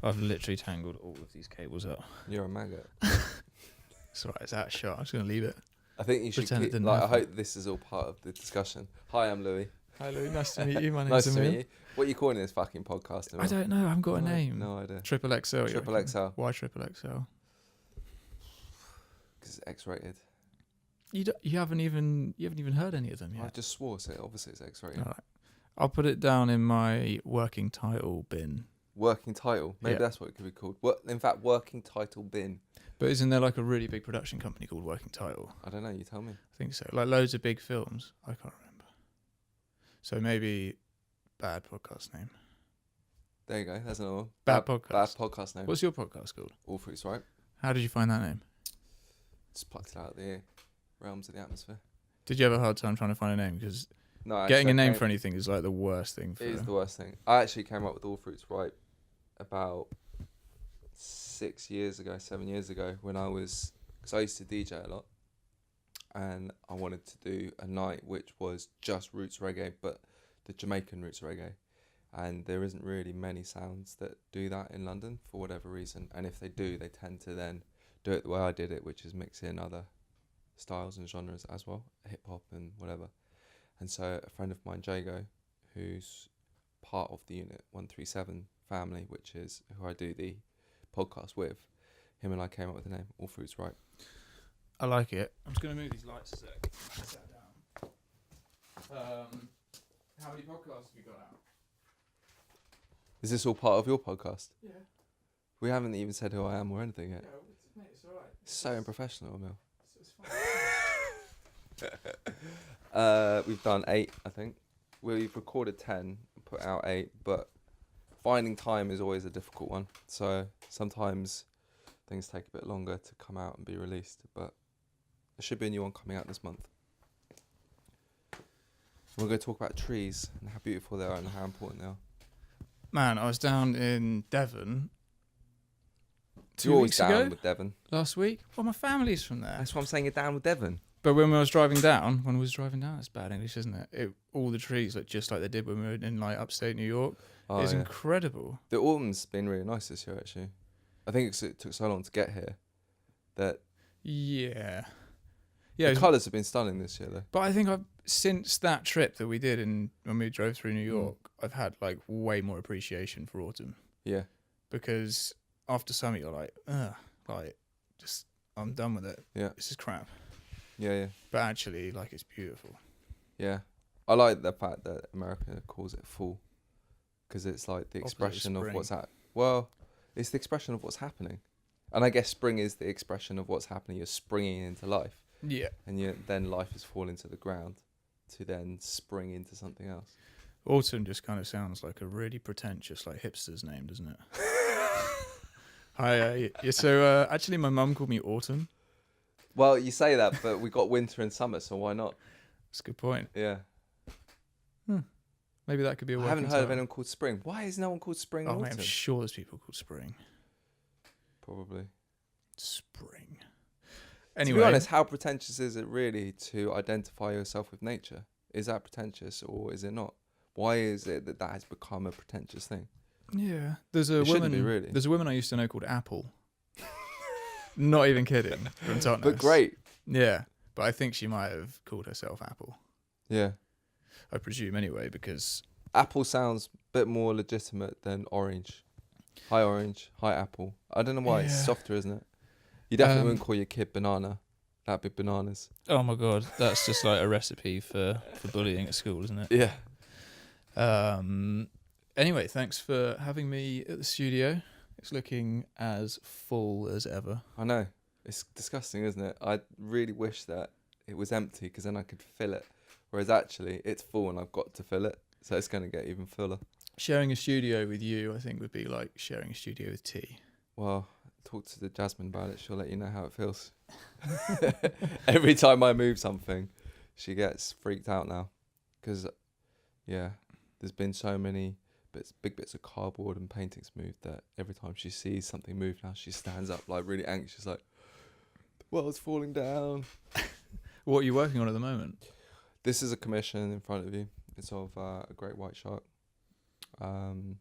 I've literally tangled all of these cables up. You're a maggot. It's alright, it's out of shot. I'm just going to leave it. I think you should Pretend it keep, didn't like, I happen. hope this is all part of the discussion. Hi, I'm Louis. Hi Lou, nice to meet you. My name's Nice to Emil. meet you. What are you calling this fucking podcast? I don't know, I haven't got a name. No idea. Triple XL. Triple XL. Why Triple XL? Because it's X-rated. You haven't even heard any of them I yet. just swore, so obviously it's X-rated. Alright. I'll put it down in my working title bin. Working title. Maybe Yeah. that's what it could be called. In fact, working title bin. But isn't there like a really big production company called Working Title? I don't know. You tell me. I think so. Like loads of big films. I can't remember. So maybe bad podcast name. There you go. That's another one. Bad podcast. Bad podcast name. What's your podcast called? All Fruits, right? How did you find that name? Just plucked it out of the realms of the atmosphere. Did you have a hard time trying to find a name? Because No, actually, getting a I name came- for anything is like the worst thing. It is the worst thing. I actually came up with All Fruits right about 7 years ago when because I used to DJ a lot and I wanted to do a night which was just roots reggae, but the Jamaican roots reggae. And there isn't really many sounds that do that in London for whatever reason. And if they do, they tend to then do it the way I did it, which is mix in other styles and genres as well, hip hop and whatever. And so a friend of mine, Jago, who's part of the Unit 137 family, which is who I do the podcast with, him and I came up with the name All Fruits Right. I like it. I'm just going to move these lights a sec. Sat down. How many podcasts have you got out? Is this all part of your podcast? Yeah. We haven't even said who I am or anything yet. Mate, it's alright. So unprofessional, Emil. It's fine. We've done 8, I think. We've recorded 10, put out 8, but finding time is always a difficult one. So sometimes things take a bit longer to come out and be released, but there should be a new one coming out this month. We're going to talk about trees and how beautiful they are and how important they are. Man, I was down in Devon 2 You're always weeks down ago. with Devon. Last week. Well, my family's from there. That's what I'm saying, you're down with Devon. But when we was driving down, that's bad English, isn't it? All the trees look just like they did when we were in like upstate New York. Oh, It's yeah. incredible. The autumn's been really nice this year, actually. I think it took so long to get here that Yeah. the Yeah. colours have been stunning this year, though. But I think since that trip that we did when we drove through New York, I've had like way more appreciation for autumn. Yeah. Because after summer you're like, ugh, I'm done with it. Yeah. This is crap. Yeah. But actually, like, it's beautiful. Yeah. I like the fact that America calls it fall, because it's like the expression of what's it's the expression of what's happening. And I guess spring is the expression of what's happening. You're springing into life. Yeah. And then life is falling to the ground to then spring into something else. Autumn just kind of sounds like a really pretentious, like, hipster's name, doesn't it? Hi. So actually, my mum called me Autumn. Well, you say that, but we got winter and summer, so why not? That's a good point. Yeah. Maybe that could be a I working haven't heard of title. anyone called spring. Why is no one called spring and Oh, mate, autumn? I'm sure there's people called Spring. Probably. Spring. To Anyway, be honest, how pretentious is it really to identify yourself with nature? Is that pretentious or is it not? Why is it that has become a pretentious thing? yeah, there's a It shouldn't woman. be, really. There's a woman I used to know called Apple. Not even kidding. From Totnes. But great. Yeah, but I think she might have called herself Apple. Yeah. I presume anyway, because Apple sounds a bit more legitimate than orange. Hi orange, hi apple. I don't know why, it's Yeah. softer, isn't it? You definitely wouldn't call your kid banana. That'd be bananas. oh my god, that's just like a recipe for bullying at school, isn't it? Yeah. Anyway, thanks for having me at the studio. It's looking as full as ever. I know. It's disgusting, isn't it? I really wish that it was empty because then I could fill it. Whereas actually, it's full and I've got to fill it. So it's going to get even fuller. Sharing a studio with you, I think, would be like sharing a studio with tea. Well, talk to the Jasmine about it. She'll let you know how it feels. Every time I move something, she gets freaked out now. Because, yeah, there's been so many big bits of cardboard and paintings moved that every time she sees something move now, she stands up like really anxious, like, the world's falling down. What are you working on at the moment? This is a commission in front of you. It's of a great white shark. And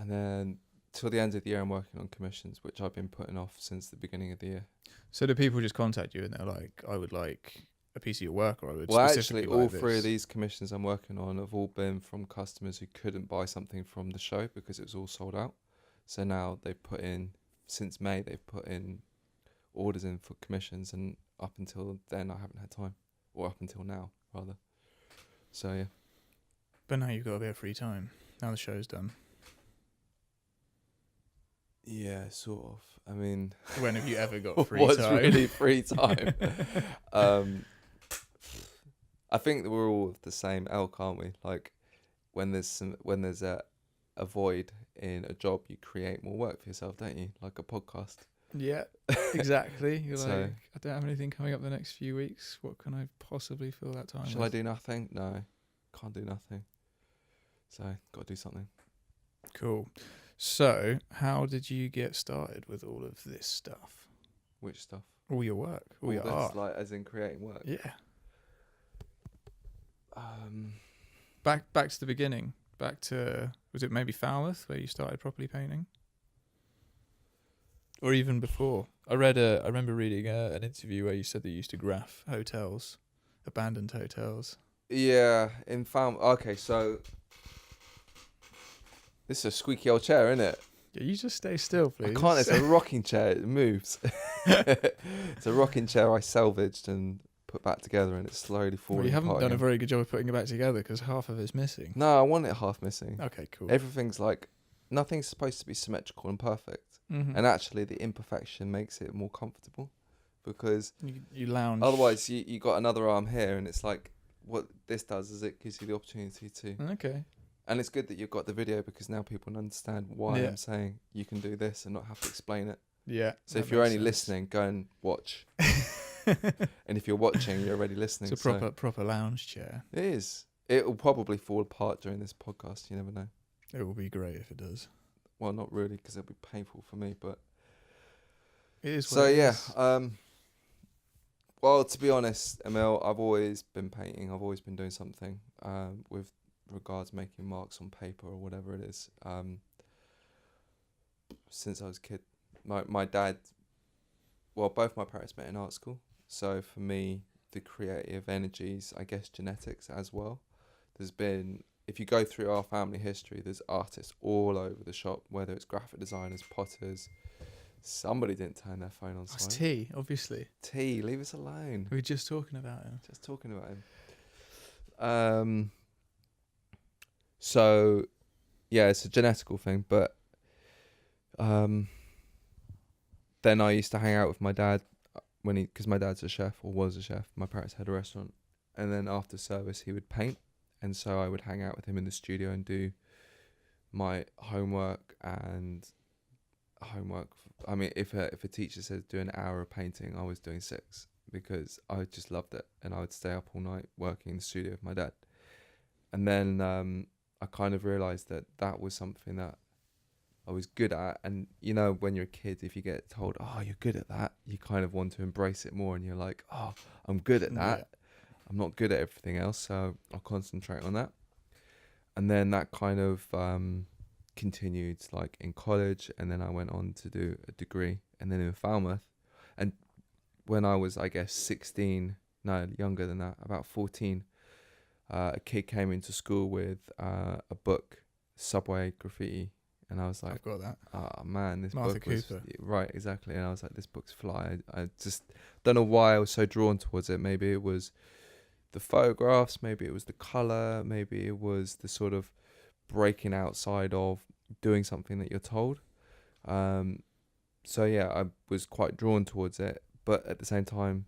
And then till the end of the year, I'm working on commissions, which I've been putting off since the beginning of the year. So do people just contact you and they're like, I would like a piece of your work, or I would Well, specifically actually, all like three of this? these commissions I'm working on have all been from customers who couldn't buy something from the show because it was all sold out. So now they've put in, since May, they've put in orders in for commissions, and up until then I haven't had time, or up until now rather. So yeah. But now you've got a bit of free time. Now the show's done. Yeah, sort of. I mean, When have you ever got free what's time? really free time? I think that we're all of the same ilk, aren't we? Like when there's a void in a job, you create more work for yourself, don't you? Like a podcast. Yeah, exactly. You're So- like, I don't have anything coming up the next few weeks. What can I possibly fill that time Shall I with? do nothing? No, can't do nothing. So got to do something. Cool. So, how did you get started with all of this stuff? Which stuff? All your work, all your this, art. like as in creating work. Yeah. Um, Back to the beginning. Back to, was it maybe Falmouth where you started properly painting? Or even before? I remember reading an interview where you said that you used to graph hotels, abandoned hotels. yeah, in okay, so this is a squeaky old chair, isn't it? Yeah, you just stay still, please. I can't. It's a rocking chair. It moves. It's a rocking chair I salvaged and put back together, and it's slowly falling Well, you haven't apart done a again. very good job of putting it back together because half of it's missing. No, I want it half missing. Okay, cool. Everything's like, nothing's supposed to be symmetrical and perfect. Mhm. And actually, the imperfection makes it more comfortable, because you lounge. otherwise you got another arm here, and it's like, what this does is it gives you the opportunity to. Okay. And it's good that you've got the video, because now people understand why Yeah. I'm saying you can do this and not have to explain it. Yeah. So if you're only listening, go and watch. And if you're watching, you're already listening. It's a proper lounge chair. It is. It will probably fall apart during this podcast. You never know. It will be great if it does. Well, not really, because it'll be painful for me. But It is. so yeah. Well, to be honest, Emil, I've always been painting. I've always been doing something with regards making marks on paper or whatever it is. Since I was a kid, my dad. Well, both my parents met in art school. So for me, the creative energies, I guess genetics as well. There's been, if you go through our family history, there's artists all over the shop, whether it's graphic designers, potters. Somebody didn't turn their phone on It's silent. T, obviously. T, leave us alone. We were just talking about him. Just talking about him. So, yeah, it's a genetical thing, but then I used to hang out with my dad because my dad's a chef, or was a chef. My parents had a restaurant, and then after service he would paint, and so I would hang out with him in the studio and do my homework. I mean, if a teacher said do an hour of painting, I was doing 6, because I just loved it, and I would stay up all night working in the studio with my dad. And then I kind of realised that was something that I was good at. And you know, when you're a kid, if you get told, oh, you're good at that, you kind of want to embrace it more, and you're like, oh, I'm good at that. Yeah. I'm not good at everything else, so I'll concentrate on that. And then that kind of continued like in college, and then I went on to do a degree, and then in Falmouth. And when I was, I guess, younger than that, about 14, a kid came into school with a book, Subway Graffiti, and I was like, I've got that. oh man, this Martha book was Cooper. right, exactly. And I was like, this book's fly. I just don't know why I was so drawn towards it. Maybe it was the photographs, maybe it was the color, maybe it was the sort of breaking outside of doing something that you're told. So yeah, I was quite drawn towards it, but at the same time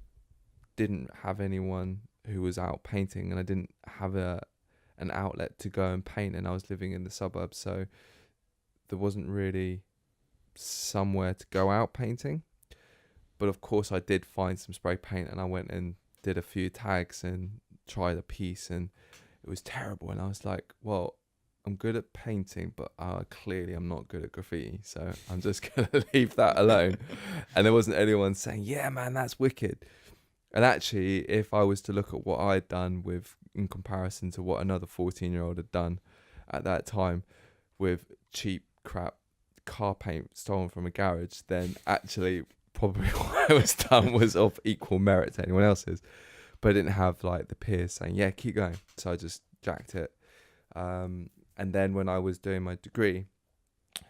didn't have anyone who was out painting, and I didn't have an outlet to go and paint, and I was living in the suburbs, so there wasn't really somewhere to go out painting. But of course I did find some spray paint, and I went and did a few tags and tried a piece, and it was terrible. And I was like, well, I'm good at painting, but clearly I'm not good at graffiti, so I'm just going to leave that alone. And there wasn't anyone saying, yeah, man, that's wicked. And actually, if I was to look at what I'd done in comparison to what another 14-year-old had done at that time with cheap crap car paint stolen from a garage, then actually probably what I was done was of equal merit to anyone else's. But I didn't have like the peers saying, yeah, keep going. So I just jacked it. And then when I was doing my degree,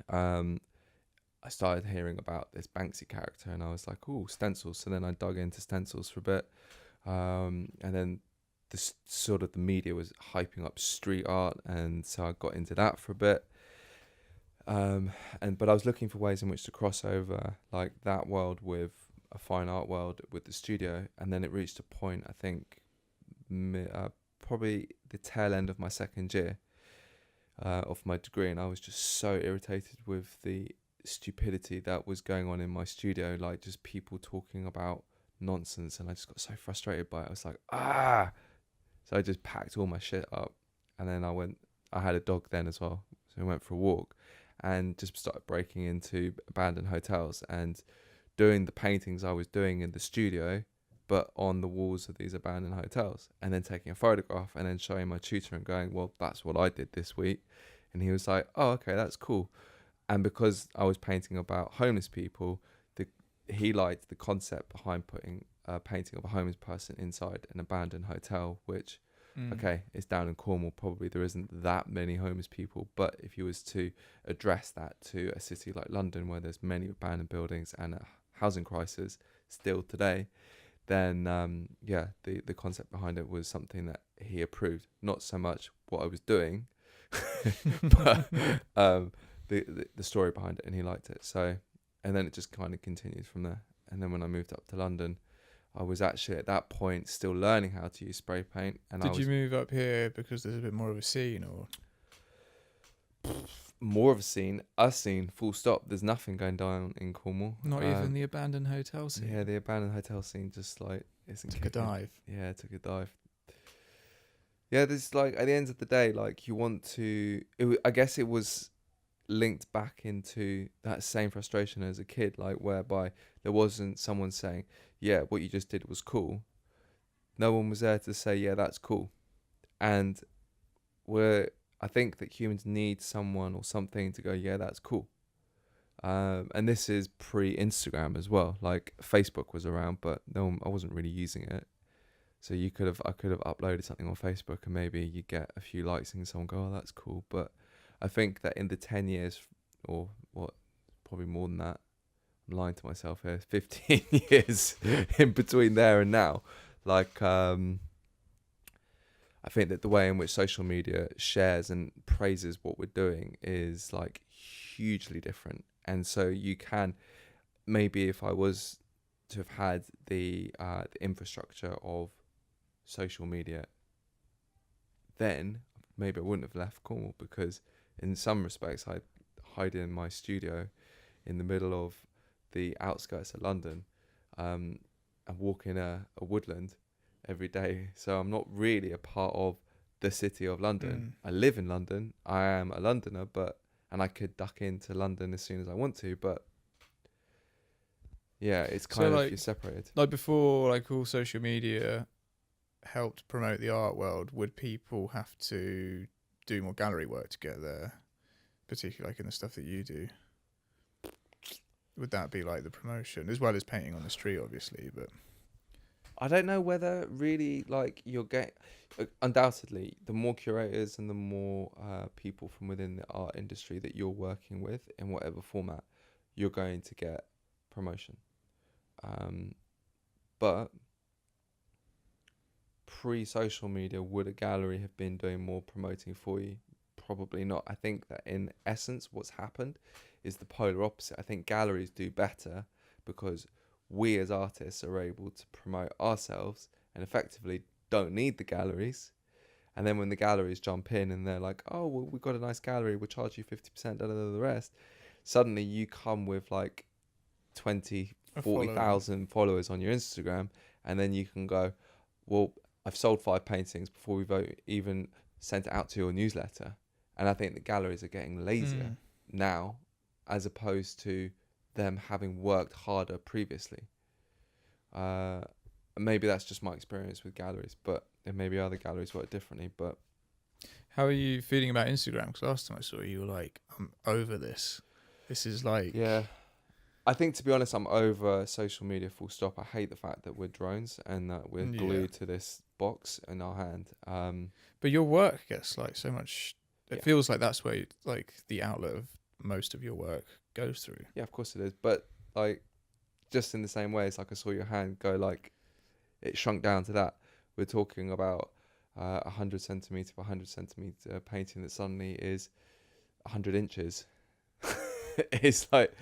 I started hearing about this Banksy character, and I was like, "Oh, stencils." So then I dug into stencils for a bit, and then this sort of the media was hyping up street art, and so I got into that for a bit. But I was looking for ways in which to cross over like that world with a fine art world with the studio, and then it reached a point, I think, probably the tail end of my second year of my degree, and I was just so irritated with the stupidity that was going on in my studio, like just people talking about nonsense, and I just got so frustrated by it. I was like, so I just packed all my shit up, and then I had a dog then as well, so I went for a walk and just started breaking into abandoned hotels and doing the paintings I was doing in the studio but on the walls of these abandoned hotels, and then taking a photograph and then showing my tutor and going, well, that's what I did this week. And he was like, oh, okay, that's cool. And because I was painting about homeless people, he liked the concept behind putting a painting of a homeless person inside an abandoned hotel, which, okay, it's down in Cornwall. Probably there isn't that many homeless people. But if you was to address that to a city like London, where there's many abandoned buildings and a housing crisis still today, then, the concept behind it was something that he approved. Not so much what I was doing, but the story behind it, and he liked it. So, and then it just kind of continued from there. And then when I moved up to London, I was actually at that point still learning how to use spray paint. And did you move up here because there's a bit more of a scene, or more of a scene? Full stop. There's nothing going down in Cornwall. Not even the abandoned hotel scene? Yeah, the abandoned hotel scene just like isn't took kicking. A dive. Yeah, it took a dive. Yeah, there's like at the end of the day, like you want to. I guess it was linked back into that same frustration as a kid, like whereby there wasn't someone saying, yeah, what you just did was cool. No one was there to say, yeah, that's cool. And I think that humans need someone or something to go, yeah, that's cool. And this is pre-Instagram as well. Like Facebook was around, but I wasn't really using it. So I could have uploaded something on Facebook and maybe you get a few likes and someone go, oh, that's cool. But I think that in the 10 years, or what, probably more than that, I'm lying to myself here, 15 years in between there and now, like, I think that the way in which social media shares and praises what we're doing is like hugely different. And so you can, maybe if I was to have had the infrastructure of social media, then maybe I wouldn't have left Cornwall, because in some respects I'd hide in my studio in the middle of the outskirts of London, and walk in a woodland every day. So I'm not really a part of the city of London. I live in London. I am a Londoner, and I could duck into London as soon as I want to, but yeah, it's kind of, you're separated. Like before, like all social media helped promote the art world, would people have to do more gallery work to get there, particularly like in the stuff that you do? Would that be like the promotion, as well as painting on the street, obviously? But I don't know whether really, like, you'll get, undoubtedly, the more curators and the more people from within the art industry that you're working with in whatever format, you're going to get promotion. But pre-social media, would a gallery have been doing more promoting for you? Probably not. I think that in essence what's happened is the polar opposite. I think galleries do better because we as artists are able to promote ourselves and effectively don't need the galleries. And then when the galleries jump in and they're like, oh, well, we've got a nice gallery, we'll charge you 50%, the rest, suddenly you come with like 20, 40,000 followers on your Instagram, and then you can go, well, I've sold 5 paintings before we've even sent it out to your newsletter. And I think the galleries are getting lazier now, as opposed to them having worked harder previously. Maybe that's just my experience with galleries, but maybe other galleries work differently. But How are you feeling about Instagram? Because last time I saw you, you were like, I'm over this. This is like... Yeah. I think, to be honest, I'm over social media full stop. I hate the fact that we're drones and that we're Yeah. glued to this box in our hand. But your work gets like so much... It Yeah. feels like that's where like the outlet of most of your work goes through. Yeah, of course it is. But like, just in the same way, it's like I saw your hand go like, it shrunk down to that. We're talking about 100 centimeter by 100 centimeter painting that suddenly is 100 inches. It's like,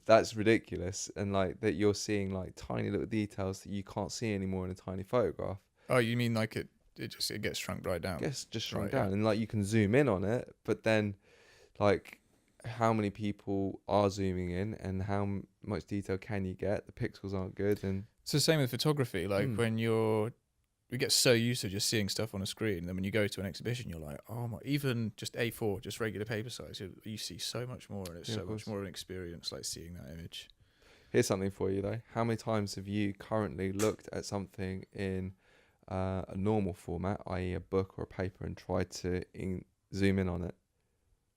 that's ridiculous. And like that you're seeing like tiny little details that you can't see anymore in a tiny photograph. Oh, you mean like it gets shrunk right down? Yes, just shrunk Right, down. yeah. And like you can zoom in on it, but then like how many people are zooming in and how much detail can you get? The pixels aren't good. And It's the same with photography. Like when we get so used to just seeing stuff on a screen, then when you go to an exhibition, you're like, oh my! Even just A4, just regular paper size, you see so much more, and it's Yeah, so of much course. more of an experience, like seeing that image. Here's something for you though. How many times have you currently looked at something in a normal format, i.e. a book or a paper, and tried to zoom in on it?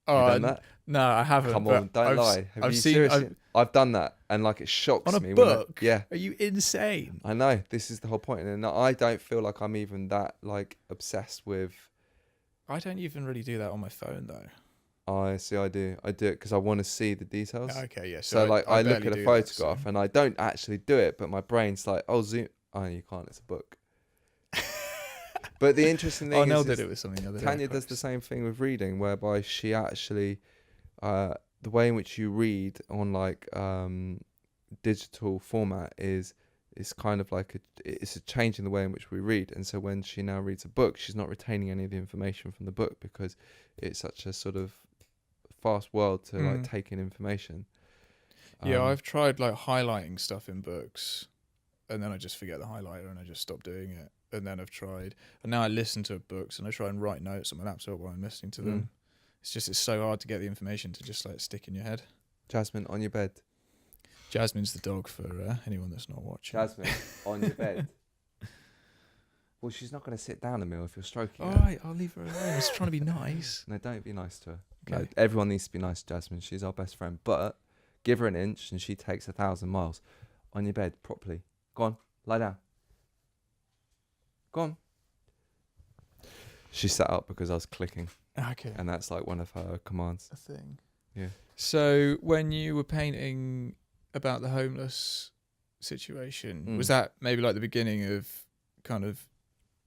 Have you done that? No, I haven't. Come but on, don't lie. Have I've you seen seriously? I've done that, and like it shocks on a me. book. Yeah, Are you insane? I know. This is the whole point, and I don't feel like I'm even that like obsessed with. I don't even really do that on my phone though. I see. I do it because I want to see the details. Okay, yeah. So like I look barely at a do that, photograph and I don't actually do it, but my brain's like, oh zoom. Oh, you can't. It's a book. But the interesting thing Nell is, did it with something the other day. Tanya does the same thing with reading, whereby she actually, the way in which you read on like digital format is kind of like it's a change in the way in which we read. And so when she now reads a book, she's not retaining any of the information from the book because it's such a sort of fast world to like take in information. Yeah, I've tried like highlighting stuff in books, and then I just forget the highlighter and I just stop doing it. And then and now I listen to books and I try and write notes on my laptop while I'm listening to them. It's so hard to get the information to just like stick in your head. Jasmine, on your bed. Jasmine's the dog for anyone that's not watching. Jasmine, on your bed. Well, she's not going to sit down a meal if you're stroking All her. right, I'll leave her alone. I was trying to be nice. No, don't be nice to her. Okay. No, everyone needs to be nice to Jasmine. She's our best friend. But give her an inch and she takes 1,000 miles. On your bed, properly. Go on, lie down. Go on. She sat up because I was clicking. Okay. And that's like one of her commands. A thing. Yeah. So when you were painting about the homeless situation, was that maybe like the beginning of kind of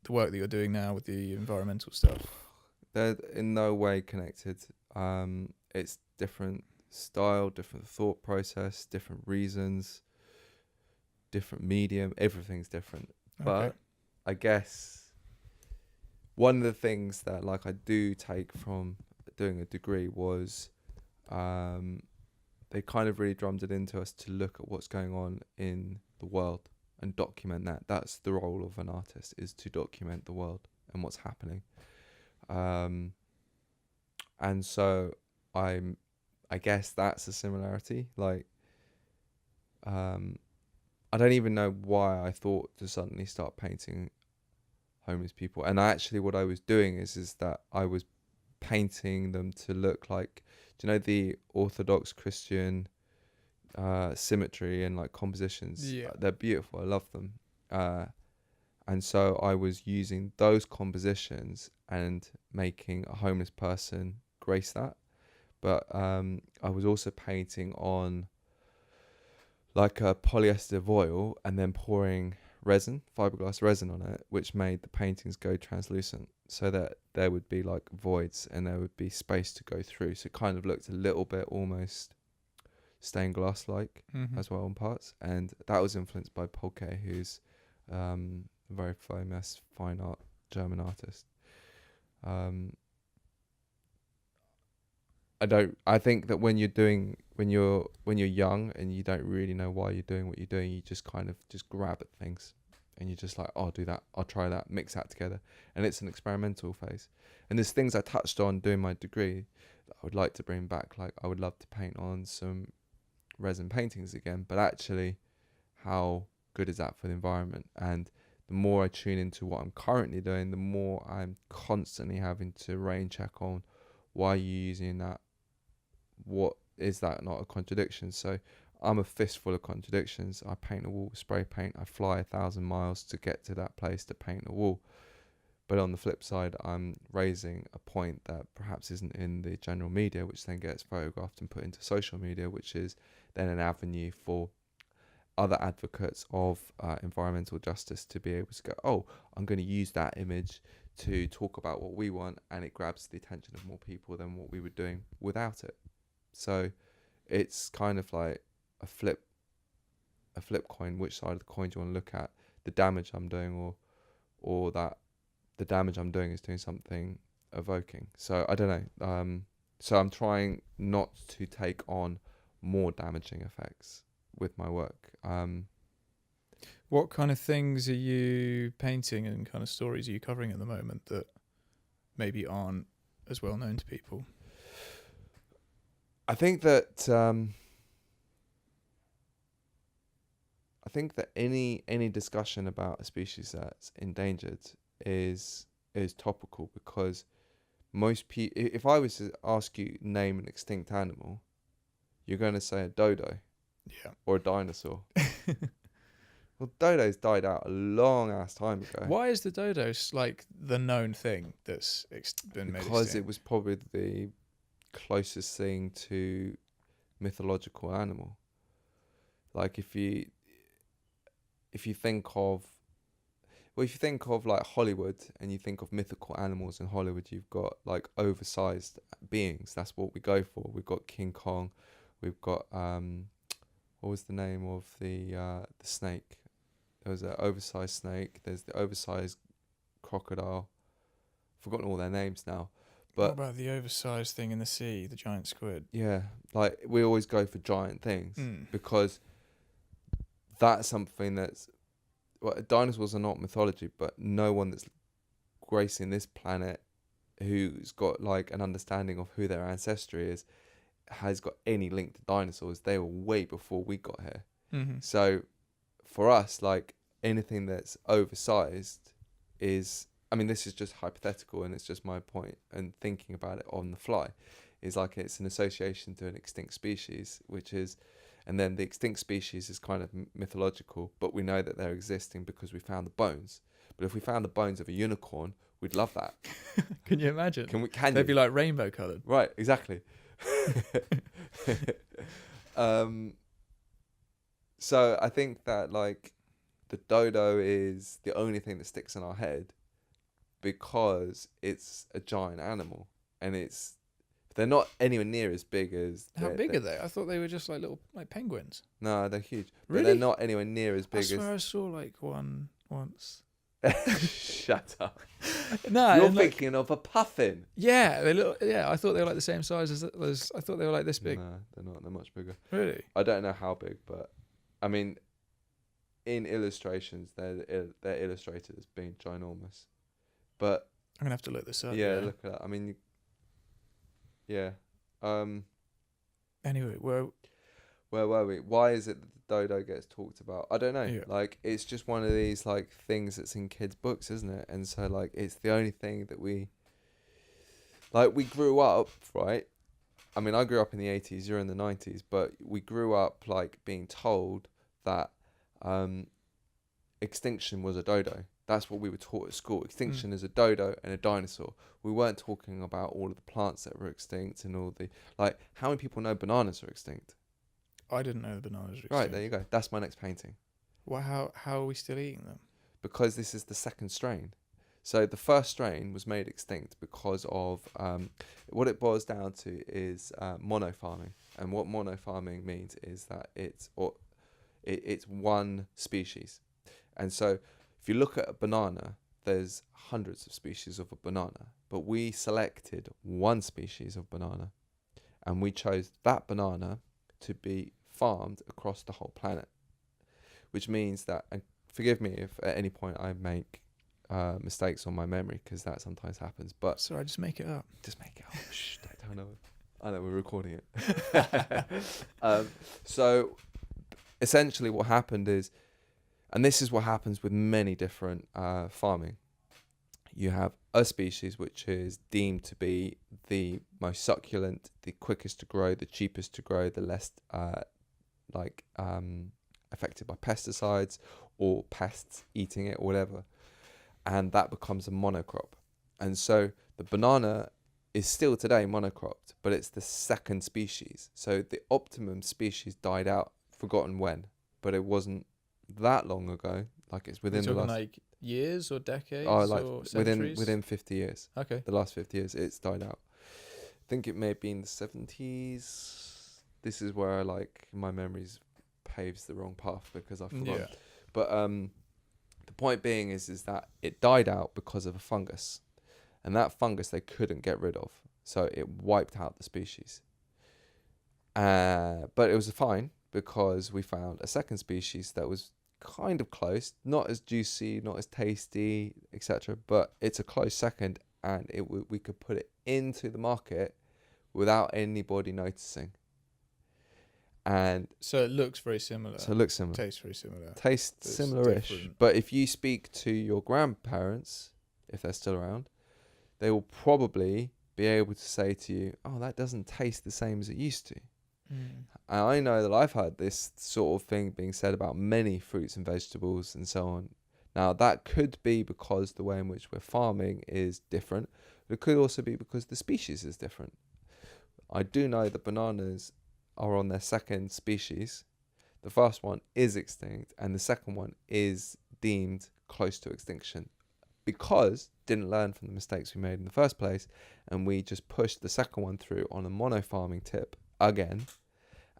the work that you're doing now with the environmental stuff? They're in no way connected. It's different style, different thought process, different reasons, different medium. Everything's different. But I guess one of the things that like I do take from doing a degree was they kind of really drummed it into us to look at what's going on in the world and document that. That's the role of an artist, is to document the world and what's happening. And so I guess that's a similarity. Like, I don't even know why I thought to suddenly start painting homeless people. And actually what I was doing is that I was painting them to look like, do you know the Orthodox Christian symmetry and like compositions? Yeah. They're beautiful. I love them. And so I was using those compositions and making a homeless person grace that. But I was also painting on like a polyester voile and then pouring resin, fiberglass resin on it, which made the paintings go translucent so that there would be like voids and there would be space to go through. So it kind of looked a little bit almost stained glass like as well in parts. And that was influenced by Polke, who's a very famous fine art German artist. I think that when you're young and you don't really know why you're doing what you're doing, you just kind of just grab at things and you're just like, oh, I'll do that, I'll try that, mix that together. And it's an experimental phase. And there's things I touched on doing my degree that I would like to bring back. Like I would love to paint on some resin paintings again, but actually how good is that for the environment? And the more I tune into what I'm currently doing, the more I'm constantly having to rain check on why are you using that? What is that not a contradiction? So I'm a fistful of contradictions. I paint a wall with spray paint. I fly 1,000 miles to get to that place to paint a wall. But on the flip side, I'm raising a point that perhaps isn't in the general media, which then gets photographed and put into social media, which is then an avenue for other advocates of environmental justice to be able to go, oh, I'm going to use that image to talk about what we want, and it grabs the attention of more people than what we were doing without it. So it's kind of like a flip coin. Which side of the coin do you want to look at? The damage I'm doing, or that the damage I'm doing is doing something evoking. So I don't know. So I'm trying not to take on more damaging effects with my work. What kind of things are you painting and kind of stories are you covering at the moment that maybe aren't as well known to people? I think that any discussion about a species that's endangered is topical, because most people, if I was to ask you name an extinct animal, you're going to say a dodo, or a dinosaur. Well, dodos died out a long ass time ago. Why is the dodo like the known thing that's been made extinct? Because it was probably the closest thing to mythological animal. Like if you think of like Hollywood and you think of mythical animals in Hollywood, you've got like oversized beings. That's what we go for. We've got King Kong. We've got what was the name of the snake? There was an oversized snake. There's the oversized crocodile. I've forgotten all their names now. But what about the oversized thing in the sea, the giant squid? Yeah, like we always go for giant things because that's something that's, well, dinosaurs are not mythology, but no one that's gracing this planet who's got like an understanding of who their ancestry is has got any link to dinosaurs. They were way before we got here. Mm-hmm. So for us, like anything that's oversized is, I mean, this is just hypothetical and it's just my point, and thinking about it on the fly is like it's an association to an extinct species, which is, and then the extinct species is kind of mythological, but we know that they're existing because we found the bones. But if we found the bones of a unicorn, we'd love that. Can you imagine? Can They'd you? be like rainbow coloured. Right, exactly. So I think that like the dodo is the only thing that sticks in our head because it's a giant animal, and they're not anywhere near as big as. How big are they? I thought they were just like little like penguins. No, they're huge. Really? But they're not anywhere near as big I swear I saw like one once. Shut up. No, you're thinking of a puffin. Yeah, they look. Yeah, I thought they were like the same size as. I thought they were like this big. No, they're not. They're much bigger. Really? I don't know how big, but I mean, in illustrations, they're illustrated as being ginormous. But I'm gonna have to look this up. yeah, look at that. I mean, yeah. Anyway, where were we? Why is it that the dodo gets talked about? I don't know. Yeah. Like, it's just one of these like things that's in kids' books, isn't it? And so like it's the only thing that we grew up, right? I mean, I grew up in the 80s, you're in the 90s, but we grew up like being told that extinction was a dodo. That's what we were taught at school. Extinction is a dodo and a dinosaur. We weren't talking about all of the plants that were extinct and all the, like, how many people know bananas are extinct? I didn't know the bananas were extinct. Right, there you go. That's my next painting. Well, how are we still eating them? Because this is the second strain. So the first strain was made extinct because of, what it boils down to is monofarming. And what monofarming means is that it's one species. And so if you look at a banana, there's hundreds of species of a banana, but we selected one species of banana, and we chose that banana to be farmed across the whole planet, which means that, and forgive me if at any point I make mistakes on my memory, because that sometimes happens, but sorry, just make it up. Just make it up. Shh, don't know. I know we're recording it. So essentially what happened is, And this is what happens with many different farming. You have a species which is deemed to be the most succulent, the quickest to grow, the cheapest to grow, the less affected by pesticides or pests eating it or whatever. And that becomes a monocrop. And so the banana is still today monocropped, but it's the second species. So the optimum species died out, forgotten when, but it wasn't that long ago. Like it's within the last, like years or decades like or centuries? within 50 years. Okay. The last 50 years, it's died out. I think it may have been the 70s. This is where my memories paves the wrong path because I forgot. Yeah. But the point being is that it died out because of a fungus. And that fungus they couldn't get rid of. So it wiped out the species. But it was fine because we found a second species that was kind of close. Not as juicy, not as tasty, etc. But it's a close second. And we could put it into the market without anybody noticing. And so it looks very similar. Tastes very similar. Tastes similar-ish. Different. But if you speak to your grandparents, if they're still around, they will probably be able to say to you, oh, that doesn't taste the same as it used to. And I know that I've heard this sort of thing being said about many fruits and vegetables and so on. Now, that could be because the way in which we're farming is different, but it could also be because the species is different. I do know that bananas are on their second species. The first one is extinct, and the second one is deemed close to extinction because didn't learn from the mistakes we made in the first place, and we just pushed the second one through on a mono-farming tip again,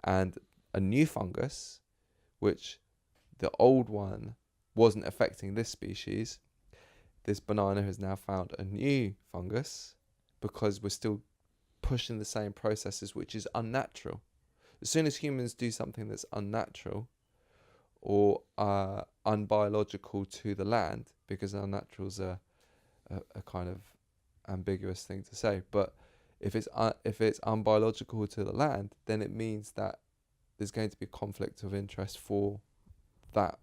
and a new fungus, which the old one wasn't affecting this species. This banana has now found a new fungus because we're still pushing the same processes, which is unnatural. As soon as humans do something that's unnatural or unbiological to the land, because unnatural is a kind of ambiguous thing to say, but if it's unbiological to the land, then it means that there's going to be a conflict of interest for that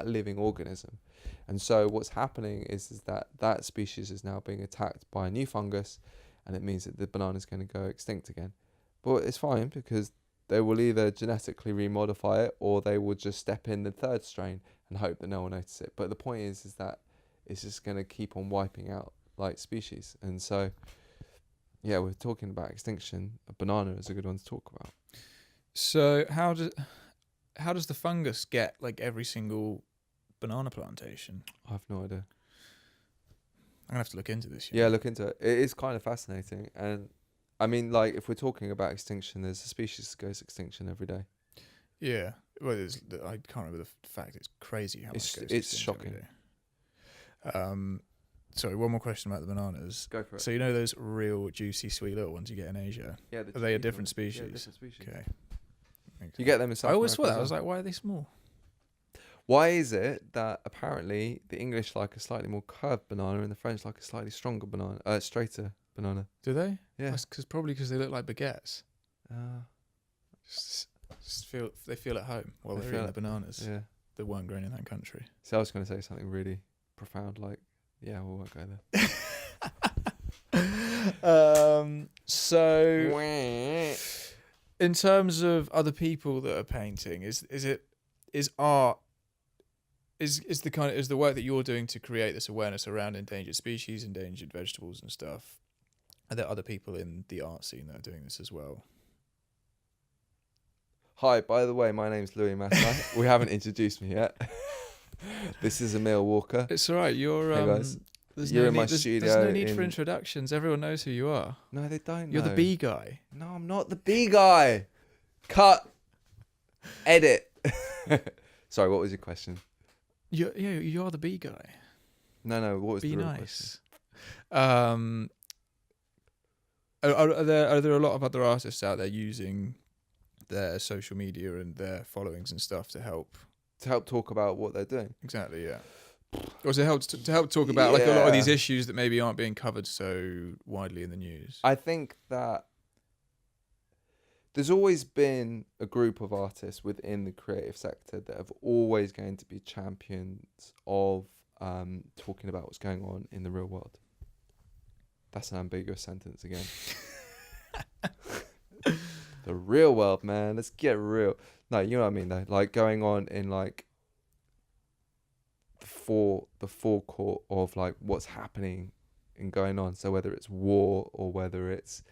living organism. And so what's happening is that species is now being attacked by a new fungus, and it means that the banana is going to go extinct again. But it's fine because they will either genetically remodify it or they will just step in the third strain and hope that no one notices it. But the point is that it's just going to keep on wiping out like species. And so, yeah, we're talking about extinction. A banana is a good one to talk about. So how does the fungus get like every single banana plantation? I have no idea. I'm gonna have to look into this. Yeah, look into it. It is kind of fascinating. And I mean, like, if we're talking about extinction, there's a species that goes extinction every day. Yeah. Well, I can't remember the fact. It's crazy how much goes it's extinct every shocking. day. Sorry, one more question about the bananas. Go for it. So you know those real juicy, sweet little ones you get in Asia? Yeah. Are they a different species? Yeah, different species. Okay. You get them in South I always America thought that. as I was well. like, why are they small? Why is it that apparently the English like a slightly more curved banana and the French like a slightly stronger banana, straighter banana? Do they? Yeah. Probably because they look like baguettes. Uh, Just they feel at home while They they're feel eating it. the bananas yeah. that weren't grown in that country. So I was going to say something really profound, like, yeah, we won't go there. So in terms of other people that are painting, is art is the work that you're doing to create this awareness around endangered species, endangered vegetables and stuff? Are there other people in the art scene that are doing this as well? Hi, by the way, my name's Louis Masai. We haven't introduced me yet. This is Emil Walker. It's all right. You're Hey guys. There's You're no in my need, there's studio no need for in- introductions. Everyone knows who you are. No, they don't You're know. the bee guy. No, I'm not the bee guy. Cut. Edit. Sorry, what was your question? You are the bee guy. No, what was Be the real nice. question? Are there a lot of other artists out there using their social media and their followings and stuff to help? To help talk about what they're doing. Exactly, yeah. Or to help talk about like a lot of these Yeah. issues that maybe aren't being covered so widely in the news. I think that there's always been a group of artists within the creative sector that have always going to be champions of talking about what's going on in the real world. That's an ambiguous sentence again. The real world, man. Let's get real. No, you know what I mean though. Like going on in like the forecourt of like what's happening and going on. So whether it's war or whether it's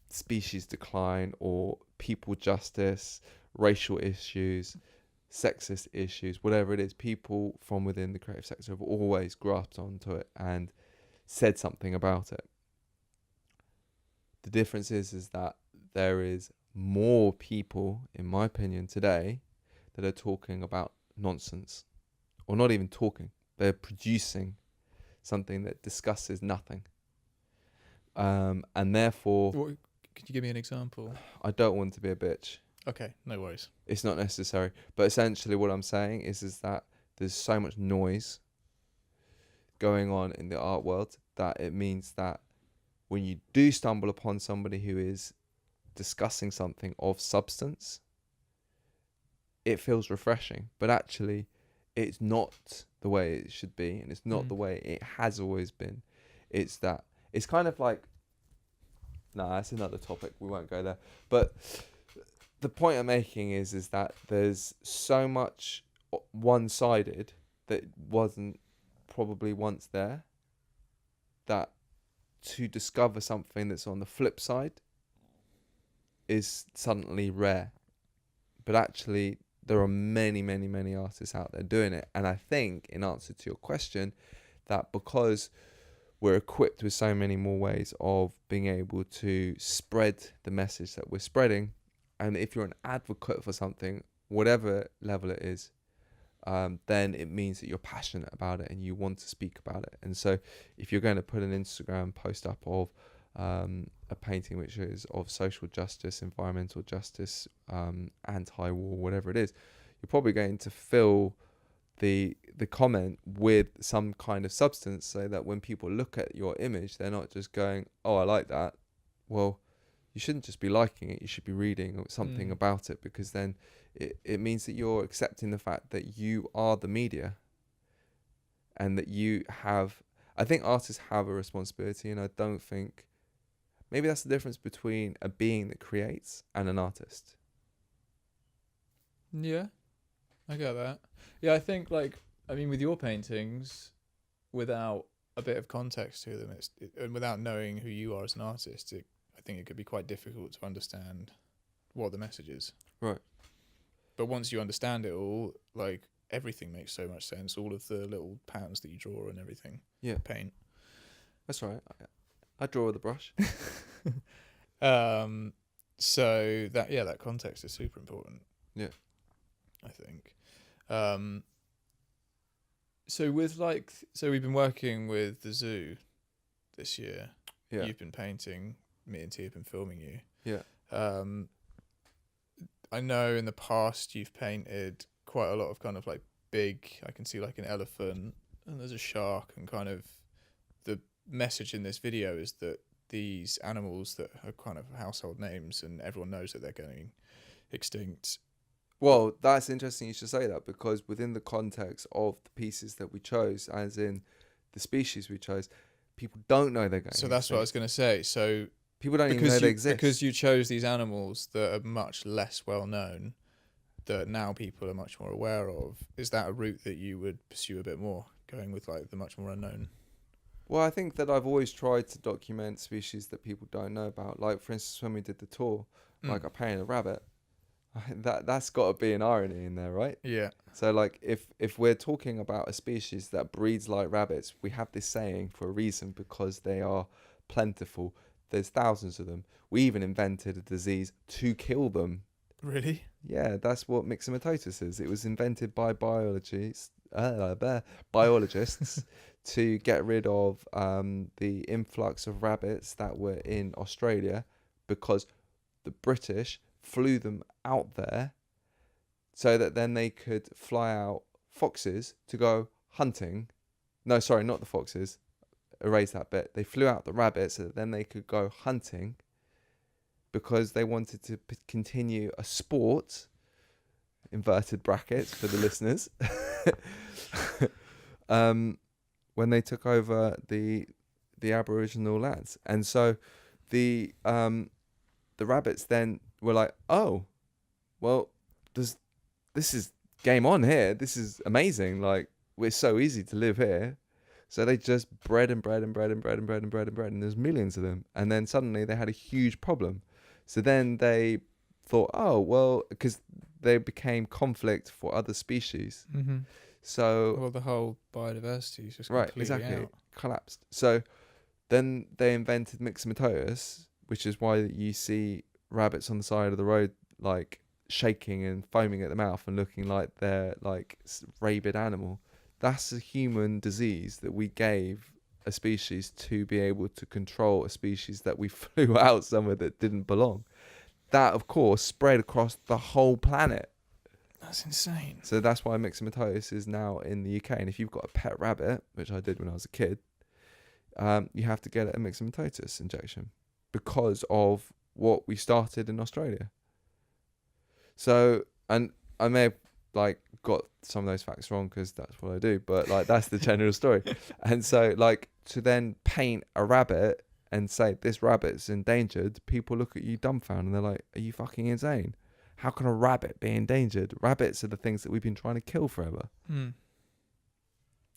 species decline or people justice, racial issues, sexist issues, whatever it is, people from within the creative sector have always grasped onto it and said something about it. The difference is that there is more people, in my opinion, today that are talking about nonsense, or not even talking. They're producing something that discusses nothing, and therefore, Could you give me an example? I don't want to be a bitch. Okay, no worries. It's not necessary, but essentially, what I'm saying is that there's so much noise going on in the art world that it means that when you do stumble upon somebody who is discussing something of substance, it feels refreshing, but actually it's not the way it should be, and it's not the way it has always been. It's that it's kind of like, that's another topic, we won't go there, but the point I'm making is that there's so much one-sided that wasn't probably once there, that to discover something that's on the flip side is suddenly rare. But actually there are many, many, many artists out there doing it. And I think, in answer to your question, that because we're equipped with so many more ways of being able to spread the message that we're spreading, and if you're an advocate for something, whatever level it is, then it means that you're passionate about it and you want to speak about it. And so if you're going to put an Instagram post up of a painting which is of social justice, environmental justice, anti-war, whatever it is, you're probably going to fill the comment with some kind of substance, so that when people look at your image, they're not just going, oh, I like that. Well, you shouldn't just be liking it, you should be reading something about it, because then it means that you're accepting the fact that you are the media, and that you have, I think artists have a responsibility, and I don't think, maybe that's the difference between a being that creates and an artist. Yeah, I get that. Yeah, I think, like, I mean, with your paintings, without a bit of context to them, and without knowing who you are as an artist, I think it could be quite difficult to understand what the message is. Right. But once you understand it all, like, everything makes so much sense. All of the little patterns that you draw and everything. Yeah. Paint. That's right. I draw with a brush. So that context is super important. Yeah. I think. So we've been working with the zoo this year. Yeah. You've been painting. Me and T have been filming you. Yeah. I know in the past you've painted quite a lot of kind of like big, I can see like an elephant and there's a shark, and kind of the message in this video is that these animals that are kind of household names and everyone knows that they're going extinct. Well, that's interesting you should say that, because within the context of the pieces that we chose, as in the species we chose, people don't know they're going So that's what I was going to say. So people don't even know they exist. Because you chose these animals that are much less well known, that now people are much more aware of. Is that a route that you would pursue a bit more, going with like the much more unknown? Well, I think that I've always tried to document species that people don't know about. Like, for instance, when we did the tour, like I painted a rabbit. That's got to be an irony in there, right? Yeah. So, like, if we're talking about a species that breeds like rabbits, we have this saying for a reason, because they are plentiful. There's thousands of them. We even invented a disease to kill them. Really? Yeah, that's what myxomatosis is. It was invented by biologists to get rid of the influx of rabbits that were in Australia, because the British flew them out there so that then they could fly out foxes to go hunting. No, sorry, not the foxes. Erase that bit. They flew out the rabbits so that then they could go hunting, because they wanted to continue a sport, inverted brackets for the listeners, when they took over the Aboriginal lands. And so the rabbits then were like, oh, well, this is game on here. This is amazing. Like, we're so easy to live here. So they just bred and bred and bred and bred and bred and bred and bred, and there's millions of them. And then suddenly they had a huge problem. So then they thought, oh, well, because they became conflict for other species. Mm-hmm. So Well, the whole biodiversity is just right, completely exactly, out. collapsed. So then they invented myxomatosis, which is why you see rabbits on the side of the road, like shaking and foaming at the mouth and looking like they're like rabid animal. That's a human disease that we gave a species to be able to control a species that we flew out somewhere that didn't belong. That, of course, spread across the whole planet. That's insane. So that's why myxomatosis is now in the UK. And if you've got a pet rabbit, which I did when I was a kid, you have to get a myxomatosis injection because of what we started in Australia. So, and I may have like got some of those facts wrong because that's what I do, but like that's the general story. And so, like, to then paint a rabbit and say this rabbit's endangered, people look at you dumbfounded and they're like, are you fucking insane? How can a rabbit be endangered? Rabbits are the things that we've been trying to kill forever.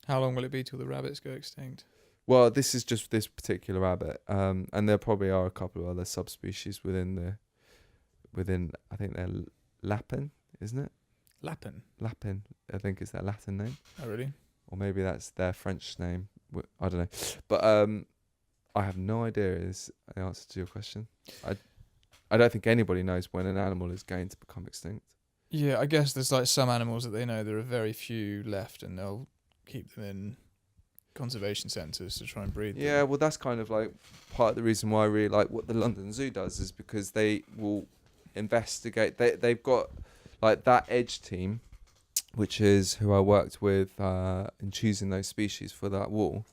How long will it be till the rabbits go extinct? Well, this is just this particular rabbit, and there probably are a couple of other subspecies within I think they're Lapin, isn't it? Lapin. Lapin, I think is their Latin name. Oh, really? Or maybe that's their French name. I don't know. But I have no idea is the answer to your question. I don't think anybody knows when an animal is going to become extinct. Yeah, I guess there's like some animals that they know there are very few left and they'll keep them in conservation centres to try and breed them. Yeah, well, that's kind of like part of the reason why I really like what the London Zoo does is because they will investigate. They've got like that Edge team, which is who I worked with in choosing those species for that wall.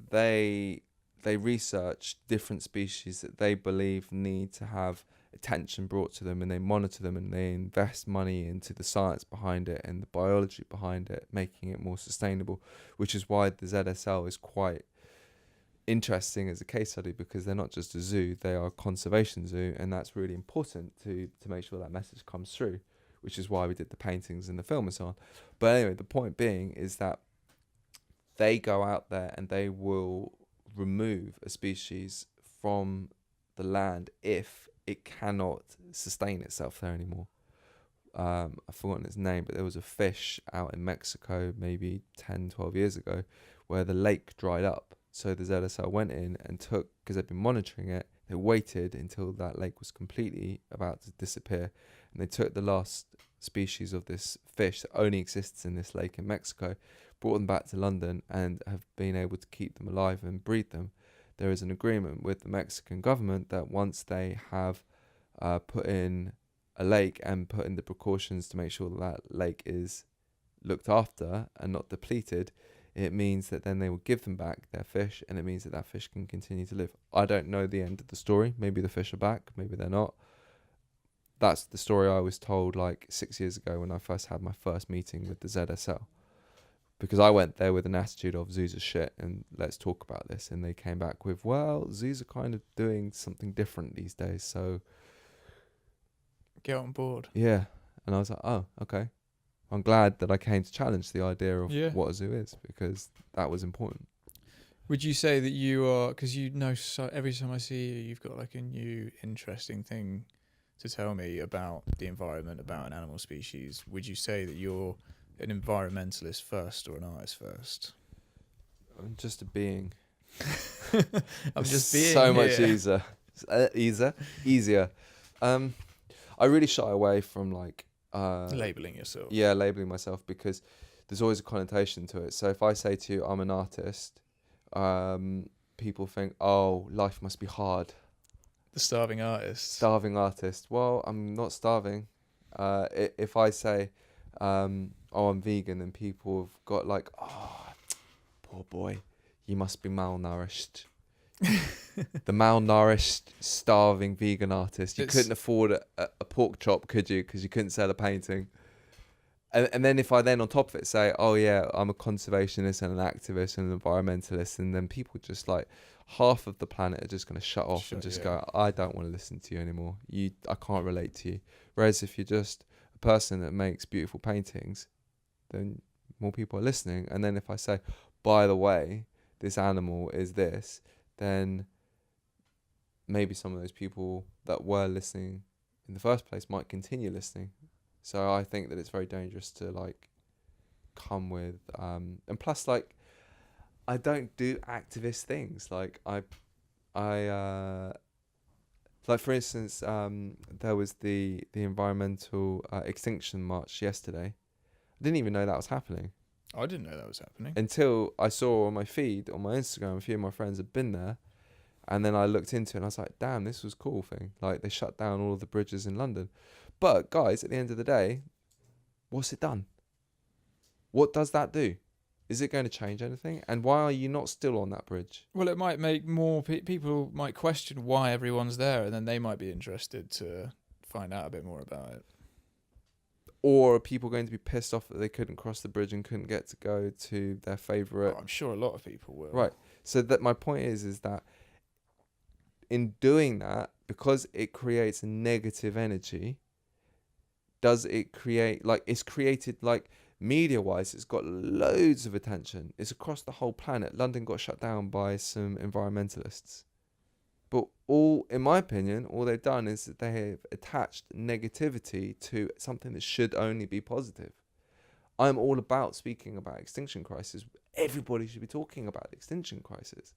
They research different species that they believe need to have attention brought to them, and they monitor them, and they invest money into the science behind it and the biology behind it, making it more sustainable, which is why the ZSL is quite interesting as a case study, because they're not just a zoo, they are a conservation zoo, and that's really important to make sure that message comes through, which is why we did the paintings and the film and so on. But anyway, the point being is that they go out there and they will remove a species from the land if it cannot sustain itself there anymore. I've forgotten its name, but there was a fish out in Mexico maybe 10, 12 years ago where the lake dried up. So the ZSL went in and took, because they've been monitoring it, they waited until that lake was completely about to disappear, and they took the last species of this fish that only exists in this lake in Mexico, brought them back to London, and have been able to keep them alive and breed them. There is an agreement with the Mexican government that once they have put in a lake and put in the precautions to make sure that lake is looked after and not depleted, it means that then they will give them back their fish, and it means that that fish can continue to live. I don't know the end of the story. Maybe the fish are back, maybe they're not. That's the story I was told like 6 years ago when I first had my first meeting with the ZSL. Because I went there with an attitude of zoos are shit and let's talk about this. And they came back with, well, zoos are kind of doing something different these days. So Get on board. yeah. And I was like, oh, okay. I'm glad that I came to challenge the idea of what a zoo is, because that was important. Would you say that you are, because you know, so every time I see you, you've got like a new interesting thing to tell me about the environment, about an animal species. Would you say that you're an environmentalist first or an artist first? I'm just a being. I'm just being so here. much easier. I really shy away from like labeling yourself. Yeah, labeling myself, because there's always a connotation to it. So if I say to you I'm an artist, people think, oh, life must be hard. The starving artist. Starving artist. Well, I'm not starving. If I say oh, I'm vegan, then people have got like, oh, poor boy, you must be malnourished. The malnourished, starving vegan artist. You It's- couldn't afford a pork chop, could you? Because you couldn't sell a painting. And then if I then on top of it say, oh yeah, I'm a conservationist and an activist and an environmentalist, and then people just like half of the planet are just going to shut off and just go, I don't want to listen to you anymore. I can't relate to you. Whereas if you're just a person that makes beautiful paintings, then more people are listening. And then if I say, by the way, this animal is this, then maybe some of those people that were listening in the first place might continue listening. So I think that it's very dangerous to like come with and plus like I don't do activist things. Like I like for instance there was the environmental extinction march yesterday. I didn't even know that was happening I didn't know that was happening. until I saw on my feed on my Instagram a few of my friends had been there, and then I looked into it and I was like, damn, this was a cool thing. Like they shut down all of the bridges in London. But guys, at the end of the day, what's it done? What does that do? Is it going to change anything? And why are you not still on that bridge? Well, it might make more people might question why everyone's there, and then they might be interested to find out a bit more about it. Or are people going to be pissed off that they couldn't cross the bridge and couldn't get to go to their favourite? I'm sure a lot of people will. Right. So that my point is that in doing that, because it creates negative energy, does it create like it's created like media wise, it's got loads of attention. It's across the whole planet. London got shut down by some environmentalists. But in my opinion, all they've done is that they have attached negativity to something that should only be positive. I'm all about speaking about extinction crisis. Everybody should be talking about the extinction crisis.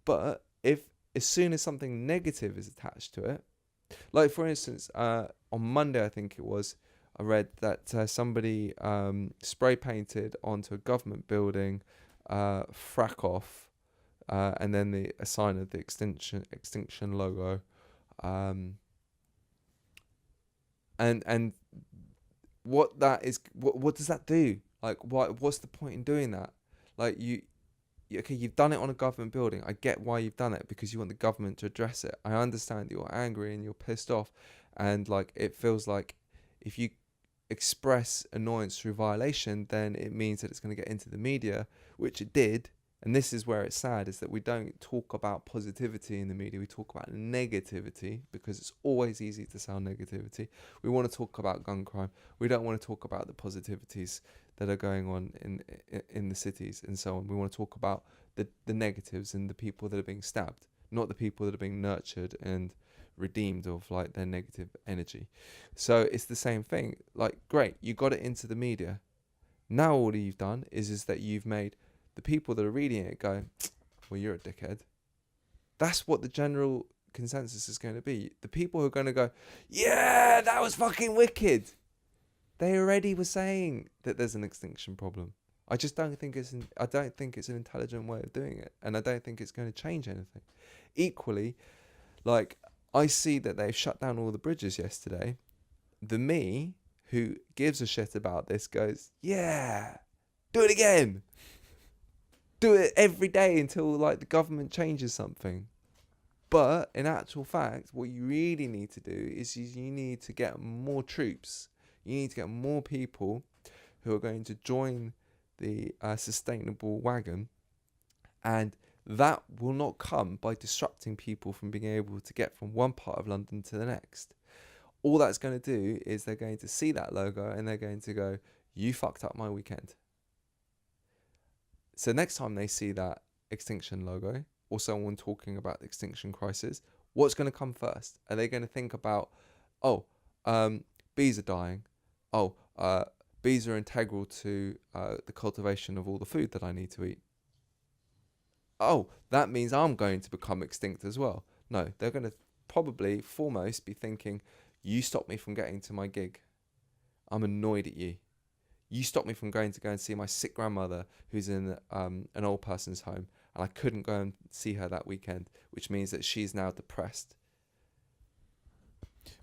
But if as soon as something negative is attached to it, like for instance, on Monday I think it was, I read that somebody spray painted onto a government building, frack off, and then a sign of the extinction logo, and what that is, what does that do? Like, what's the point in doing that? Like okay, you've done it on a government building. I get why you've done it, because you want the government to address it. I understand you're angry and you're pissed off, and like it feels like if you express annoyance through violation, then it means that it's going to get into the media, which it did. And this is where it's sad, is that we don't talk about positivity in the media. We talk about negativity, because it's always easy to sell negativity. We want to talk about gun crime. We don't want to talk about the positivities that are going on in the cities and so on. We want to talk about the negatives and the people that are being stabbed, not the people that are being nurtured and redeemed of like their negative energy. So it's the same thing. Like, great, you got it into the media. Now all you've done is that you've made the people that are reading it go, well, you're a dickhead. That's what the general consensus is going to be. The people who are going to go, yeah, that was fucking wicked. They already were saying that there's an extinction problem. I just don't think it's an intelligent way of doing it, and I don't think it's going to change anything. Equally, like, I see that they've shut down all the bridges yesterday. The me who gives a shit about this goes, yeah, do it again. Do it every day until like the government changes something. But in actual fact, what you really need to do is you need to get more troops. You need to get more people who are going to join the sustainable wagon, and that will not come by disrupting people from being able to get from one part of London to the next. All that's going to do is they're going to see that logo and they're going to go, you fucked up my weekend. So next time they see that extinction logo or someone talking about the extinction crisis, what's going to come first? Are they going to think about, bees are dying. Bees are integral to the cultivation of all the food that I need to eat. Oh, that means I'm going to become extinct as well. No, they're going to probably foremost be thinking, you stopped me from getting to my gig. I'm annoyed at you. You stopped me from going to go and see my sick grandmother who's in an old person's home, and I couldn't go and see her that weekend, which means that she's now depressed.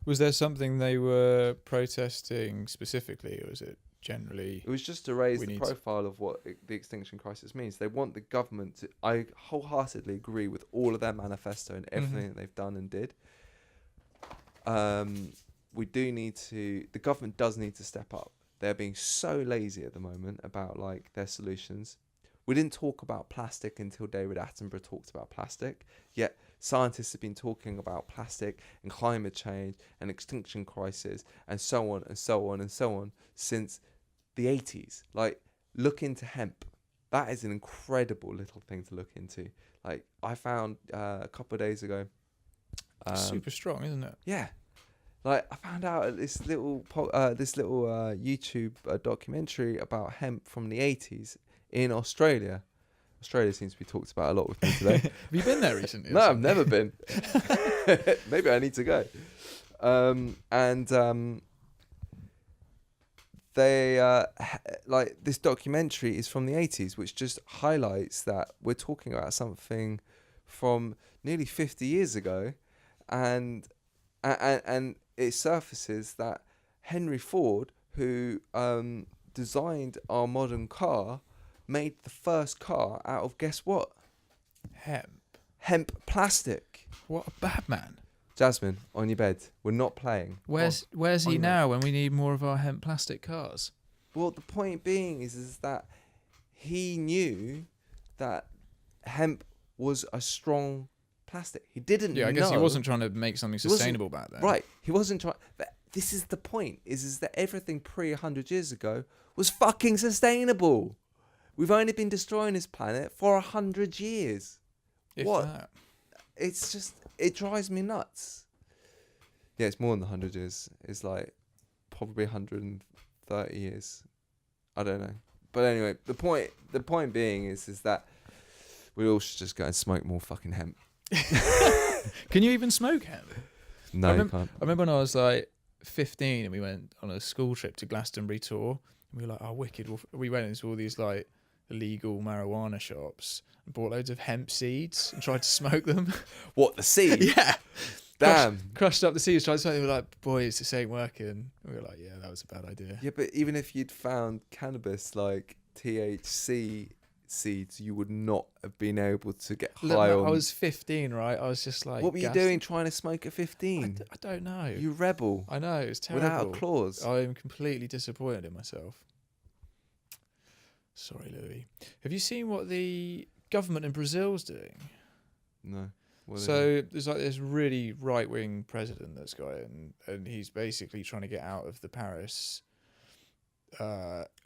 Was there something they were protesting specifically, or is it generally? It was just to raise We the need profile of what the extinction crisis means. They want the government to. I wholeheartedly agree with all of their manifesto and everything that they've done and did. We do need to. The government does need to step up. They're being so lazy at the moment about like their solutions. We didn't talk about plastic until David Attenborough talked about plastic. Yet scientists have been talking about plastic and climate change and extinction crisis and so on and so on and so on since the 80s. Like, look into hemp. That is an incredible little thing to look into. Like, I found a couple of days ago. Super strong, isn't it? Yeah. Like, I found out this little YouTube documentary about hemp from the 80s in Australia. Australia seems to be talked about a lot with me today. Have you been there recently? No, I've never been. Maybe I need to go. They like this documentary is from the 80s, which just highlights that we're talking about something from nearly 50 years ago, and it surfaces that Henry Ford, who designed our modern car, made the first car out of, guess what? Hemp plastic. What a bad man. Jasmine, on your bed. We're not playing. Where's he now when we need more of our hemp plastic cars? Well, the point being is that he knew that hemp was a strong plastic. He didn't know. Yeah, I guess he wasn't trying to make something sustainable back then. Right. He wasn't trying. But this is the point, is that everything pre-100 years ago was fucking sustainable. We've only been destroying this planet for 100 years. If what? That. It's just, it drives me nuts. Yeah, it's more than 100 years. It's like probably 130 years. I don't know. But anyway, the point being is that we all should just go and smoke more fucking hemp. Can you even smoke hemp? No, you can't. I remember when I was like 15 and we went on a school trip to Glastonbury tour, and we were like, oh, wicked. We went into all these like illegal marijuana shops and bought loads of hemp seeds and tried to smoke them. What, the seed? Yeah. Damn. Crushed up the seeds, tried to smoke them. We were like, boys, this ain't working. And we were like, yeah, that was a bad idea. Yeah, but even if you'd found cannabis like THC seeds, you would not have been able to get high on. I was 15, right? I was just like, what were you doing trying to smoke at 15? I don't know. You rebel. I know, it's terrible. Without a clause. I'm completely disappointed in myself. Sorry, Louis. Have you seen what the government in Brazil's doing? No. So there's like this really right-wing president that's got it, and he's basically trying to get out of the Paris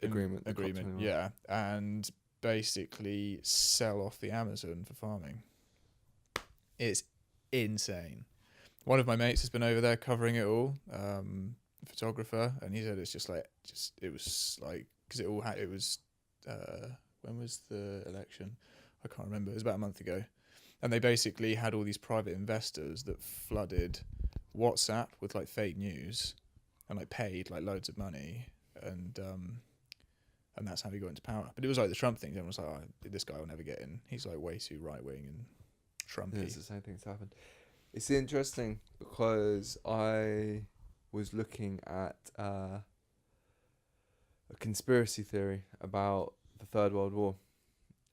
agreement. Yeah, and basically sell off the Amazon for farming. It's insane. One of my mates has been over there covering it all, photographer, and he said it's it was like, because it was when was the election? I can't remember. It was about a month ago. And they basically had all these private investors that flooded WhatsApp with like fake news and like paid like loads of money, and that's how he got into power. But it was like the Trump thing. Everyone was like, oh, this guy will never get in. He's like way too right wing and Trumpy. Yeah, it's the same thing's happened. It's interesting because I was looking at a conspiracy theory about the Third World War,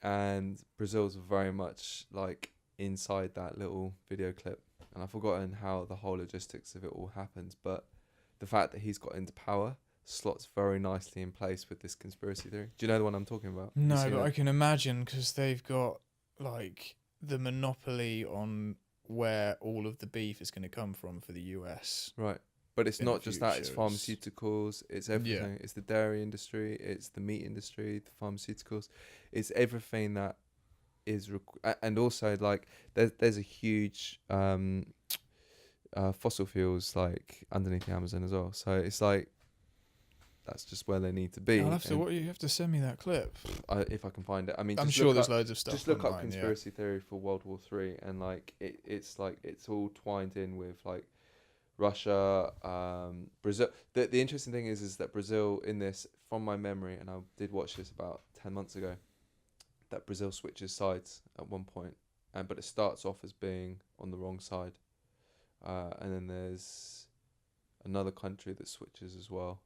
and Brazil's very much like inside that little video clip, and I've forgotten how the whole logistics of it all happens, but the fact that he's got into power slots very nicely in place with this conspiracy theory. Do you know the one I'm talking about? No, but I can imagine, because they've got like the monopoly on where all of the beef is going to come from for the US. Right. But it's not just that, it's pharmaceuticals, it's everything. Yeah. It's the dairy industry, it's the meat industry, the pharmaceuticals. It's everything that is... and also, like, there's a huge fossil fuels, like, underneath the Amazon as well. So it's like, that's just where they need to be. You have to send me that clip. If I can find it. I mean, I'm sure there's loads of stuff. Just look up conspiracy theory for World War III, and, like, it's all twined in with, like, Russia, Brazil. The interesting thing is that Brazil, in this, from my memory, and I did watch this about 10 months ago, that Brazil switches sides at one point, but it starts off as being on the wrong side, and then there's another country that switches as well.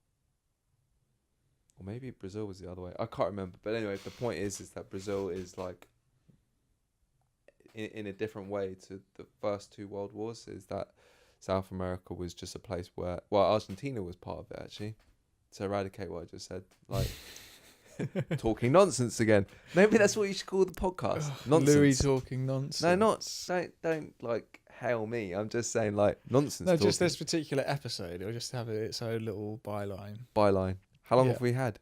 Or maybe Brazil was the other way. I can't remember. But anyway, the point is that Brazil is like in a different way to the first two world wars. Is that South America was just a place where, well, Argentina was part of it actually. To eradicate what I just said, like talking nonsense again. Maybe that's what you should call the podcast. Nonsense. Louis talking nonsense. No, don't like hail me. I'm just saying like nonsense. No, talking. just this particular episode. It'll just have its own little byline. Byline. How long Yeah. have we had?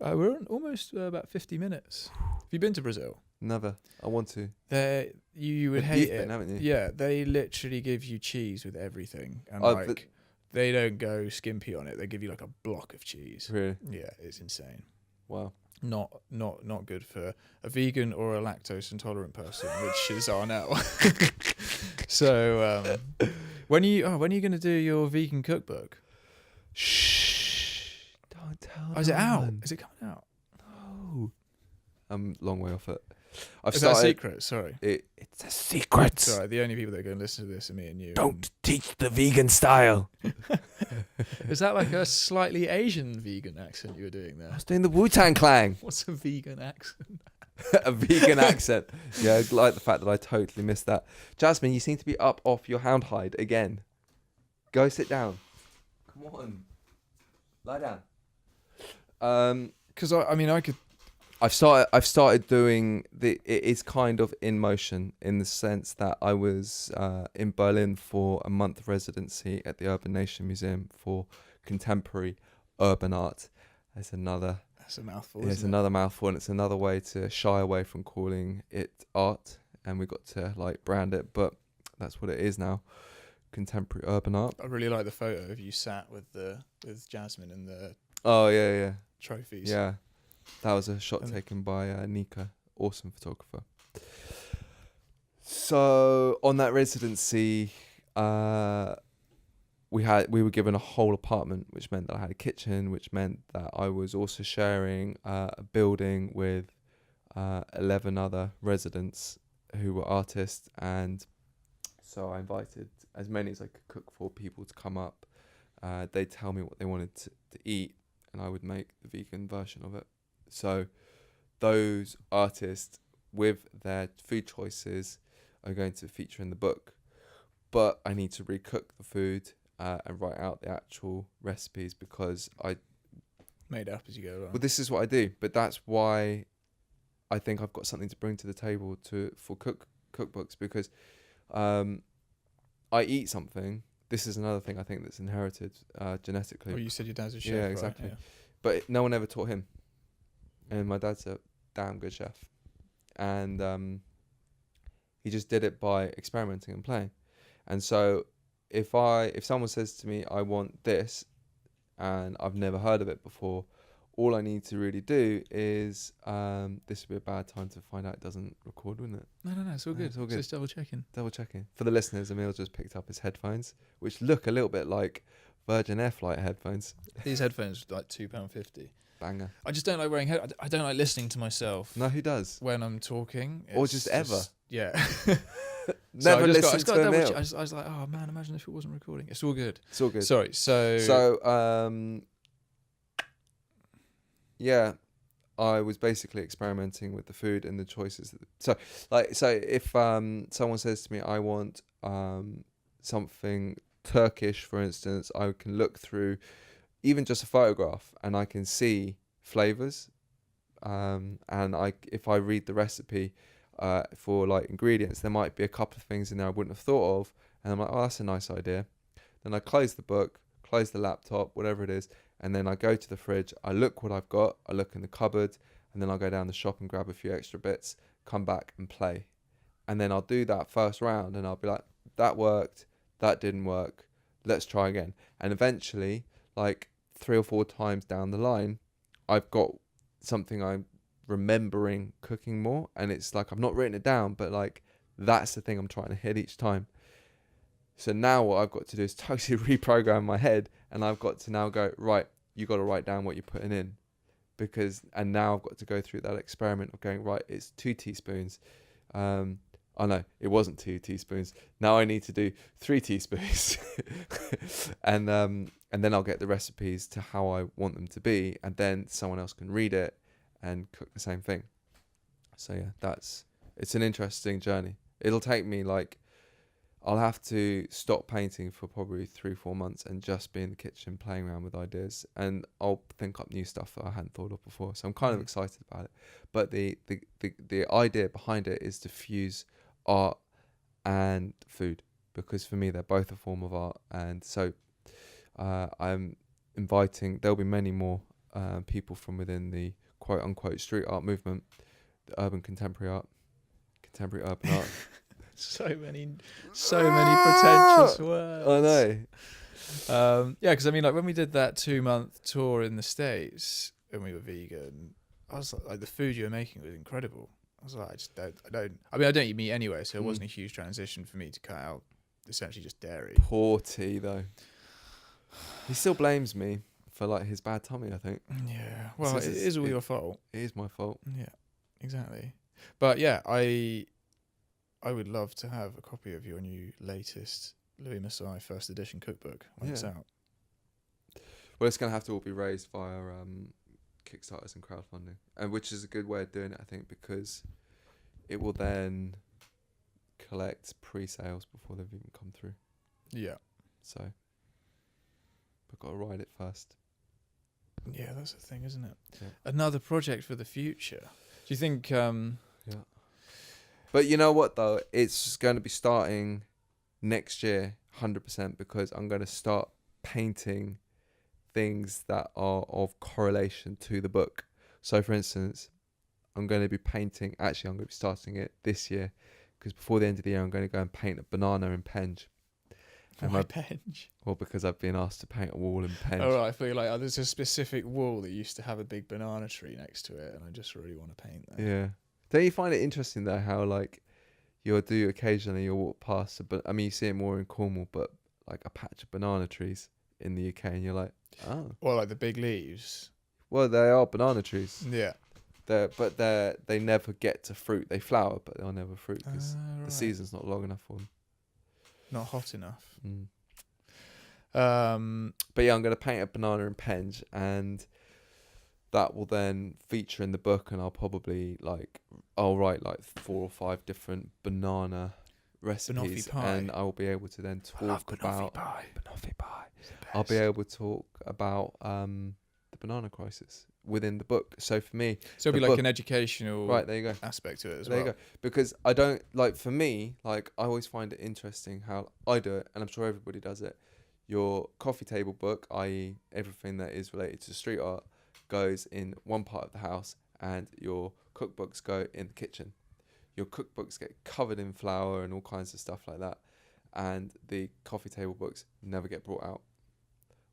We're on almost about 50 minutes. Have you been to Brazil? Never. I want to. There, you would You've hate been, it. haven't you? Yeah, they literally give you cheese with everything, and Oh, like they don't go skimpy on it. They give you like a block of cheese. Really? Yeah, it's insane. Wow. Not good for a vegan or a lactose intolerant person, which is Arnell. So when are you going to do your vegan cookbook? Shh. Don't tell. Oh, is it out? one. Is it coming out? No. I'm a long way off it. I've Is that a started. secret? Sorry. It's a secret. Sorry, the only people that are going to listen to this are me and you. Don't teach the vegan style. Is that like a slightly Asian vegan accent you were doing I there? was doing the Wu-Tang Clan. What's a vegan accent? A vegan accent. Yeah, I like the fact that I totally missed that. Jasmine, you seem to be up off your hound hide again. Go sit down. Come on. Lie down. Because I could. I've started doing it is kind of in motion in the sense that I was in Berlin for a month residency at the Urban Nation Museum for contemporary urban art. That's a mouthful. It's another mouthful, and it's another way to shy away from calling it art, and we got to like brand it, but that's what it is now. Contemporary urban art. I really like the photo of you sat with Jasmine and the Oh yeah. trophies. Yeah. That was a shot And- taken by Nika, awesome photographer. So on that residency, we were given a whole apartment, which meant that I had a kitchen, which meant that I was also sharing a building with 11 other residents who were artists, and so I invited as many as I could cook for people to come up. They'd tell me what they wanted to eat, and I would make the vegan version of it. So those artists with their food choices are going to feature in the book, but I need to recook the food and write out the actual recipes because I Made up as you go along. well, this is what I do, but that's why I think I've got something to bring to the table for cookbooks, because I eat something. This is another thing I think that's inherited genetically. Well, you said your dad's a chef. Yeah, right? exactly. Yeah. But no one ever taught him, and my dad's a damn good chef, and he just did it by experimenting and playing. And so if someone says to me I want this and I've never heard of it before, all I need to really do is this would be a bad time to find out it doesn't record, wouldn't it? No, it's all No, good. it's all good. Just double checking. Double checking. For the listeners, Emil just picked up his headphones, which look a little bit like Virgin Airflight headphones. These headphones are like £2.50. Banger. I just don't like wearing I don't like listening to myself No, who does? when I'm talking. Or It's just ever. Yeah. Never listen to double Emil. check. I was like, oh man, imagine if it wasn't recording. It's all good. It's all good. Sorry. So, yeah, I was basically experimenting with the food and the choices. So if someone says to me, I want something Turkish, for instance, I can look through even just a photograph and I can see flavors. And if I read the recipe for like ingredients, there might be a couple of things in there I wouldn't have thought of. And I'm like, oh, that's a nice idea. Then I close the book, close the laptop, whatever it is. And then I go to the fridge, I look what I've got, I look in the cupboard, and then I'll go down the shop and grab a few extra bits, come back and play. And then I'll do that first round and I'll be like, that worked, that didn't work, let's try again. And eventually, like 3 or 4 times down the line, I've got something I'm remembering cooking more. And it's like, I've not written it down, but like, that's the thing I'm trying to hit each time. So now what I've got to do is totally reprogram my head, and I've got to now go, right, you got to write down what you're putting in, and now I've got to go through that experiment of going, right, it's 2 teaspoons. Oh no, it wasn't 2 teaspoons. Now I need to do 3 teaspoons, and then I'll get the recipes to how I want them to be, and then someone else can read it and cook the same thing. So yeah, it's an interesting journey. It'll take me like, I'll have to stop painting for probably 3-4 months and just be in the kitchen playing around with ideas, and I'll think up new stuff that I hadn't thought of before. So I'm kind of excited about it. But the idea behind it is to fuse art and food, because for me they're both a form of art. And so I'm inviting, there'll be many more people from within the quote unquote street art movement, the urban contemporary urban art. So many pretentious words. I know. Yeah, because I mean, like when we did that 2-month tour in the States and we were vegan, I was like, the food you were making was incredible. I was like, I don't eat meat anyway, so it wasn't a huge transition for me to cut out essentially just dairy. Poor T though. He still blames me for like his bad tummy, I think. Yeah. Well, it is all your fault. It is my fault. Yeah, exactly. But yeah, I would love to have a copy of your new latest Louis Masai first edition cookbook when it's out. Well, it's going to have to all be raised via Kickstarters and crowdfunding, and which is a good way of doing it, I think, because it will then collect pre-sales before they've even come through. Yeah. So I've got to write it first. Yeah, that's the thing, isn't it? Yeah. Another project for the future. Do you think... Yeah. But you know what, though? It's going to be starting next year, 100%, because I'm going to start painting things that are of correlation to the book. So, for instance, I'm going to be starting it this year, because before the end of the year, I'm going to go and paint a banana in Penge. Why Penge? Well, because I've been asked to paint a wall in Penge. Oh, right. I feel like there's a specific wall that used to have a big banana tree next to it, and I just really want to paint that. Yeah. Don't you find it interesting, though, how, like, you'll walk past, you see it more in Cornwall, but, like, a patch of banana trees in the UK, and you're like, oh. Well, like the big leaves. Well, they are banana trees. Yeah. They never get to fruit. They flower, but they'll never fruit because right. the season's not long enough for them. Not hot enough. But yeah, I'm going to paint a banana in Penge, and that will then feature in the book, and I'll write like 4 or 5 different banana recipes, and I will be able to then talk about banoffee pie. I'll be able to talk about the banana crisis within the book. So for me, so it'll be like an educational there you go. aspect to it as well. There you go. Because I don't for me, I always find it interesting how I do it, and I'm sure everybody does it. Your coffee table book, i.e. everything that is related to street art, goes in one part of the house, and your cookbooks go in the kitchen. Your cookbooks get covered in flour and all kinds of stuff like that, and the coffee table books never get brought out.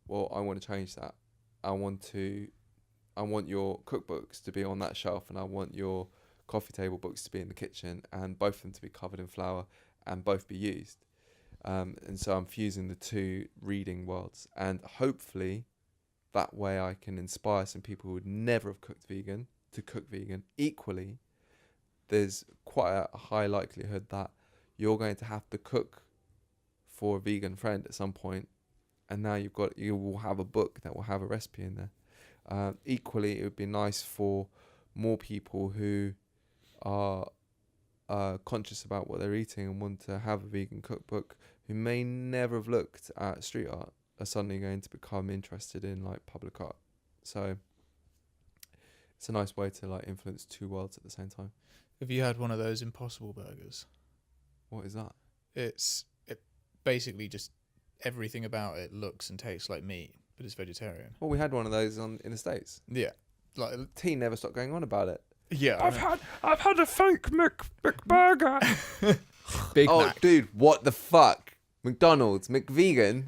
Well, I want to change that. I want your cookbooks to be on that shelf, and I want your coffee table books to be in the kitchen, and both of them to be covered in flour and both be used. And so I'm fusing the two reading worlds, and hopefully that way I can inspire some people who would never have cooked vegan to cook vegan. Equally, there's quite a high likelihood that you're going to have to cook for a vegan friend at some point, and now you will have a book that will have a recipe in there. Equally, it would be nice for more people who are conscious about what they're eating and want to have a vegan cookbook, who may never have looked at street art, are suddenly going to become interested in public art. So it's a nice way to influence two worlds at the same time. Have you had one of those Impossible burgers? What is that? It basically just everything about it looks and tastes like meat, but it's vegetarian. Well, we had one of those in the States. Yeah, T never stopped going on about it. Yeah, I've had a fake McBurger. Big Mac. Dude, what the fuck? McDonald's, McVegan.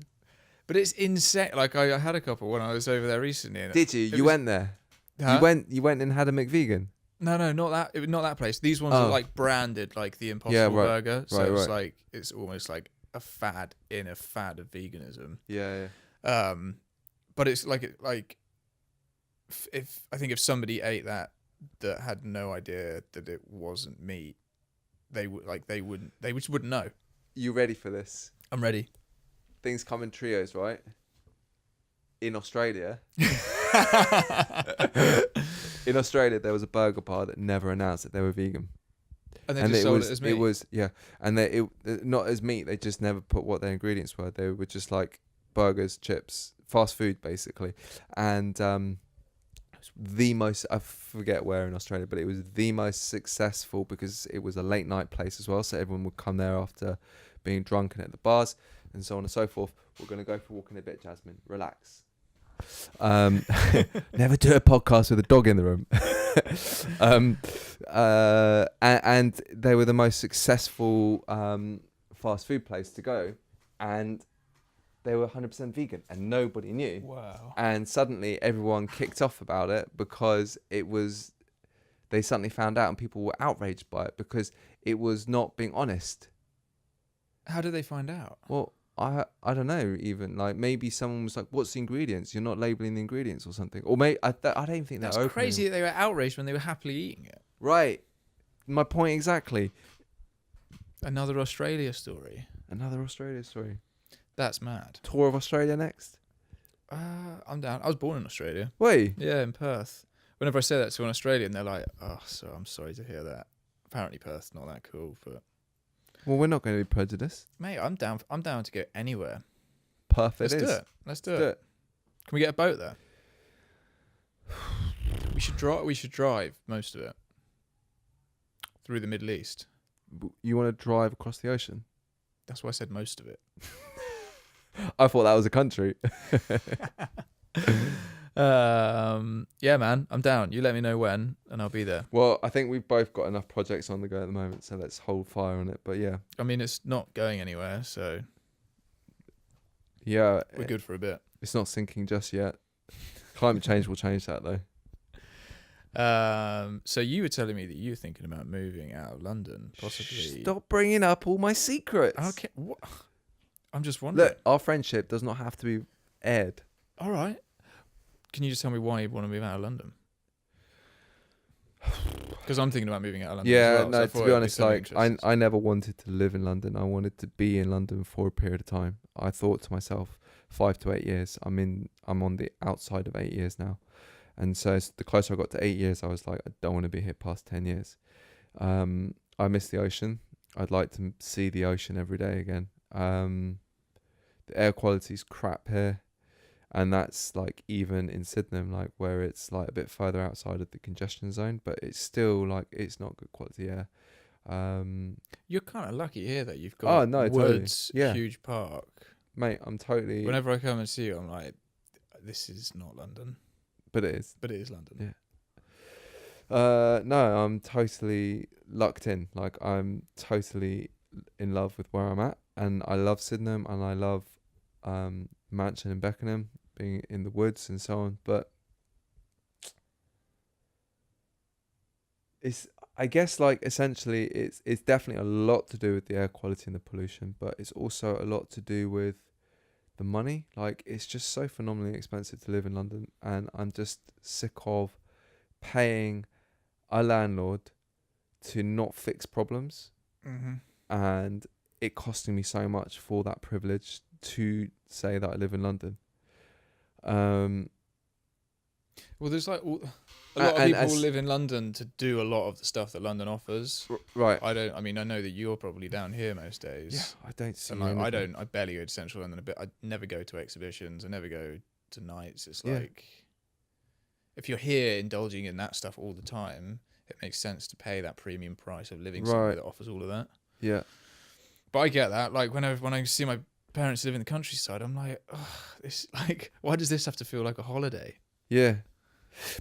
But it's insane. I had a couple when I was over there recently. Did you? You went there? Huh? You went and had a McVegan? No, not that place. These ones are branded like the Impossible Burger. So it's it's almost like a fad in a fad of veganism. Yeah. But it's if somebody ate that had no idea that it wasn't meat, they just wouldn't know. You ready for this? I'm ready. Things come in trios, right? In Australia, there was a burger bar that never announced that they were vegan. And they just sold it as meat. It was, yeah, and it not as meat. They just never put what their ingredients were. They were just like burgers, chips, fast food, basically. And it was the most, I forget where in Australia, but it was the most successful because it was a late night place as well. So everyone would come there after being drunken at the bars and so on and so forth. We're going to go for a walk in a bit, Jasmine. Relax. Never do a podcast with a dog in the room. And they were the most successful fast food place to go, and they were 100% vegan, and nobody knew. Wow. And suddenly everyone kicked off about it because they suddenly found out, and people were outraged by it because it was not being honest. How did they find out? Well, I don't know, even like maybe someone was like, what's the ingredients? You're not labeling the ingredients or something. Or maybe I don't even think That's they're crazy that they were outraged when they were happily eating it. Right. My point exactly. Another Australia story. Another Australia story. That's mad. Tour of Australia next? I'm down. I was born in Australia. Wait. Yeah, in Perth. Whenever I say that to an Australian, they're like, oh, so I'm sorry to hear that. Apparently Perth's not that cool, but... Well, we're not going to be prejudiced. Mate, I'm down to go anywhere. Perfect. Let's do it. Let's do it. Can we get a boat there? We should drive most of it through the Middle East. You want to drive across the ocean? That's why I said most of it. I thought that was a country. Yeah, man, I'm down. You let me know when, and I'll be there. Well, I think we've both got enough projects on the go at the moment, so let's hold fire on it. But yeah. I mean, it's not going anywhere, so Yeah. we're good for a bit. It's not sinking just yet. Climate change will change that, though. So you were telling me that you were thinking about moving out of London, possibly. Stop bringing up all my secrets. Okay, what? I'm just wondering. Look, our friendship does not have to be aired. All right. Can you just tell me why you want to move out of London? Because I'm thinking about moving out of London. Yeah, as well, so I no, thought to be it'd honest, something like interesting. I never wanted to live in London. I wanted to be in London for a period of time. I thought to myself, 5 to 8 years. I'm on the outside of 8 years now. And so the closer I got to 8 years, I was like, I don't want to be here past 10 years. I miss the ocean. I'd like to see the ocean every day again. The air quality's crap here. And that's like even in Sydenham, like where it's like a bit further outside of the congestion zone, but it's still like it's not good quality air. You're kind of lucky here that you've got woods, totally. Yeah. huge park. Mate, I'm totally... Whenever I come and see you, I'm like, this is not London. But it is. But it is London. Yeah. No, I'm totally lucked in. Like I'm totally in love with where I'm at, and I love Sydenham, and I love Mansion and Beckenham, being in the woods and so on. But it's, I guess, like essentially, it's definitely a lot to do with the air quality and the pollution, but it's also a lot to do with the money. Like it's just so phenomenally expensive to live in London, and I'm just sick of paying a landlord to not fix problems, and it costing me so much for that privilege to say that I live in London. Well, there's like a lot of people live in London to do a lot of the stuff that London offers. Right. I mean, I know that you're probably down here most days. Yeah, I don't see. And like, I barely go to Central London a bit. I never go to exhibitions. I never go to nights. It's like, if you're here indulging in that stuff all the time, it makes sense to pay that premium price of living somewhere that offers all of that. Yeah. But I get that. Like when I see my parents live in the countryside, I'm like, this, like, why does this have to feel like a holiday? Yeah.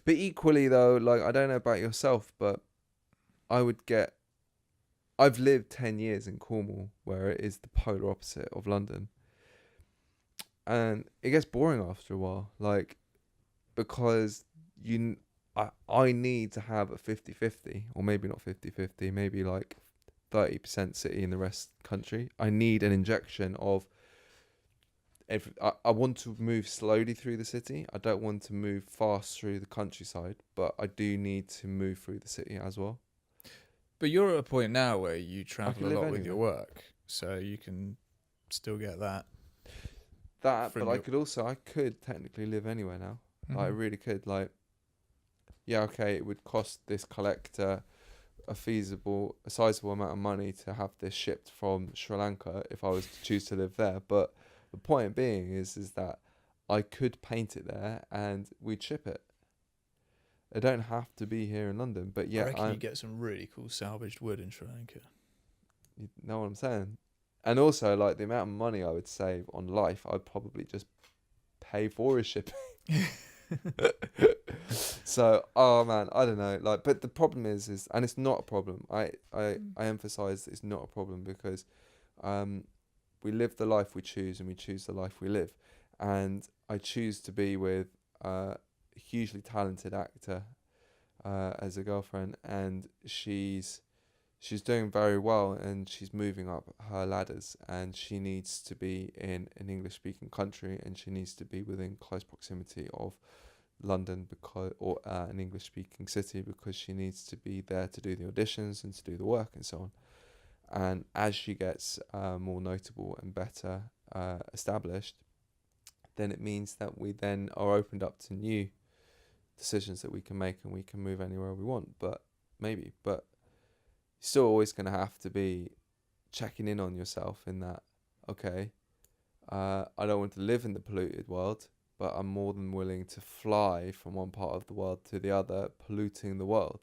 But equally though, like I don't know about yourself, but I've lived 10 years in Cornwall, where it is the polar opposite of London. And it gets boring after a while, like, because I need to have a 50-50, or maybe not 50-50, maybe like 30% city and the rest country. I need an injection of I want to move slowly through the city. I don't want to move fast through the countryside, but I do need to move through the city as well. But you're at a point now where you can travel a live lot with your anywhere. work, so you can still get that. But from I your- I could technically live anywhere now. Like, I Mhm. really could. Like, yeah, okay, it would cost this collector a sizable amount of money to have this shipped from Sri Lanka if I was to choose to live there. But the point being is that I could paint it there and we'd ship it. I don't have to be here in London, but I yeah, reckon you get some really cool salvaged wood in Sri Lanka. you know what I'm saying. And also, like, the amount of money I would save on life, I'd probably just pay for his shipping. So, oh man, I don't know. Like, but the problem is, and it's not a problem. I emphasize it's not a problem because, we live the life we choose and we choose the life we live, and I choose to be with a hugely talented actor, as a girlfriend, and she's doing very well and she's moving up her ladders, and she needs to be in an English speaking country, and she needs to be within close proximity of London or an English speaking city, because she needs to be there to do the auditions and to do the work and so on. And as she gets more notable and better established, then it means that we then are opened up to new decisions that we can make, and we can move anywhere we want. But you're still always going to have to be checking in on yourself in that, okay, I don't want to live in the polluted world, but I'm more than willing to fly from one part of the world to the other, polluting the world.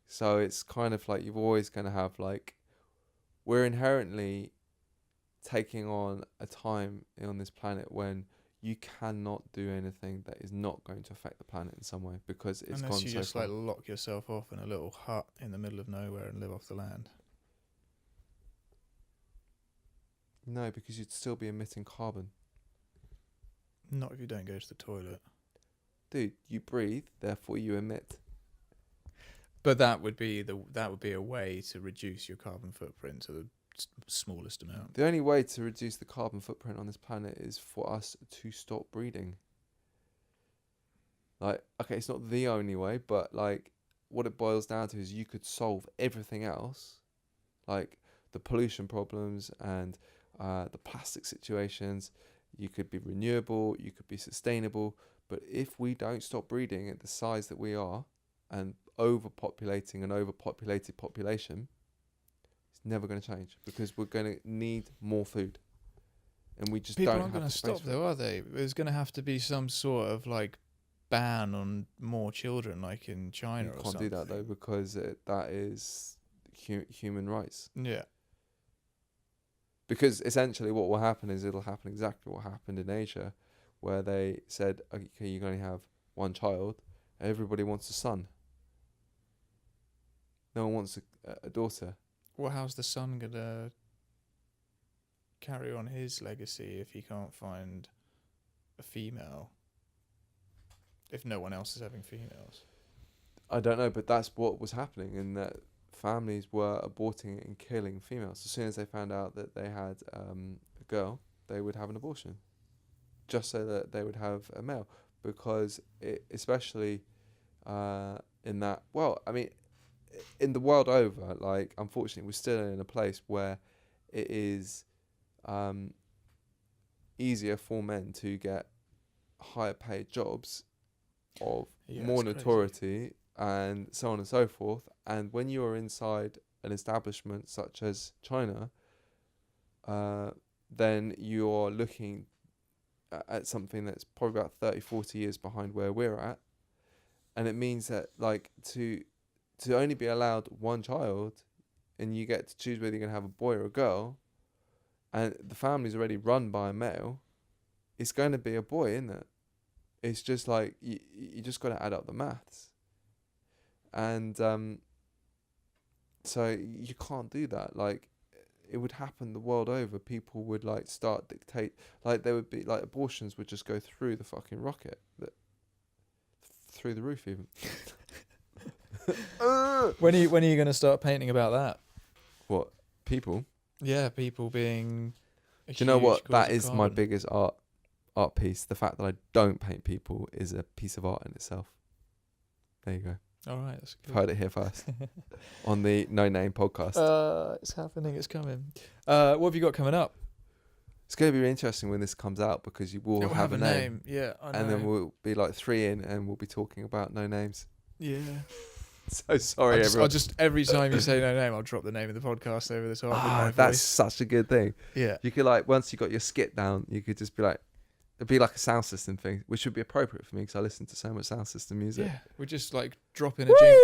So it's kind of like you're always going to have, like, we're inherently taking on a time on this planet when you cannot do anything that is not going to affect the planet in some way, because it's Unless gone you so just far. like lock yourself off in a little hut in the middle of nowhere and live off the land. No, because you'd still be emitting carbon. Not if you don't go to the toilet. Dude, you breathe, therefore you emit. But that would be a way to reduce your carbon footprint to the smallest amount. The only way to reduce the carbon footprint on this planet is for us to stop breeding. Like, okay, it's not the only way, but like, what it boils down to is you could solve everything else, like the pollution problems and the plastic situations. You could be renewable, you could be sustainable, but if we don't stop breeding at the size that we are, and overpopulating an overpopulated population, it's never going to change, because we're going to need more food, and we just People don't aren't have going the to space stop for it. though, are they? There's going to have to be some sort of like ban on more children, like in China You or can't something. do that though, because that is human rights. Yeah. Because essentially what will happen is it'll happen exactly what happened in Asia, where they said, okay, you're going to have one child, everybody wants a son. No one wants a daughter. Well, how's the son going to carry on his legacy if he can't find a female? If no one else is having females? I don't know, but that's what was happening, in that families were aborting and killing females. As soon as they found out that they had a girl, they would have an abortion, just so that they would have a male. Because especially in that, well, I mean, in the world over, like, unfortunately, we're still in a place where it is easier for men to get higher paid jobs of more it's crazy. notoriety and so on and so forth. And when you are inside an establishment such as China, then you're looking at something that's probably about 30, 40 years behind where we're at. And it means that, like, to only be allowed one child, and you get to choose whether you're going to have a boy or a girl, and the family's already run by a male, it's going to be a boy, isn't it? It's just like, you just got to add up the maths. And so you can't do that. Like, it would happen the world over. People would, like, start dictate, like, there would be, like, abortions would just go through the fucking rocket, through the roof even. When are you going to start painting about that? What, people? Yeah, people being. Do you know what? Cause That of is my carbon. biggest art piece. The fact that I don't paint people is a piece of art in itself. There you go. All right, that's You've heard it here first on the No Name podcast. It's happening. It's coming. What have you got coming up? It's going to be really interesting when this comes out because you will It will have a name. Yeah, I know. And then we'll be like 3 in and we'll be talking about no names. Yeah. So sorry, everyone. I'll just every time you say no name, I'll drop the name of the podcast over the top. with my That's voice. such a good thing. Yeah. You could like, once you got your skit down, you could just be like, it'd be like a sound system thing, which would be appropriate for me because I listen to so much sound system music. Yeah. We're just like dropping a jingle.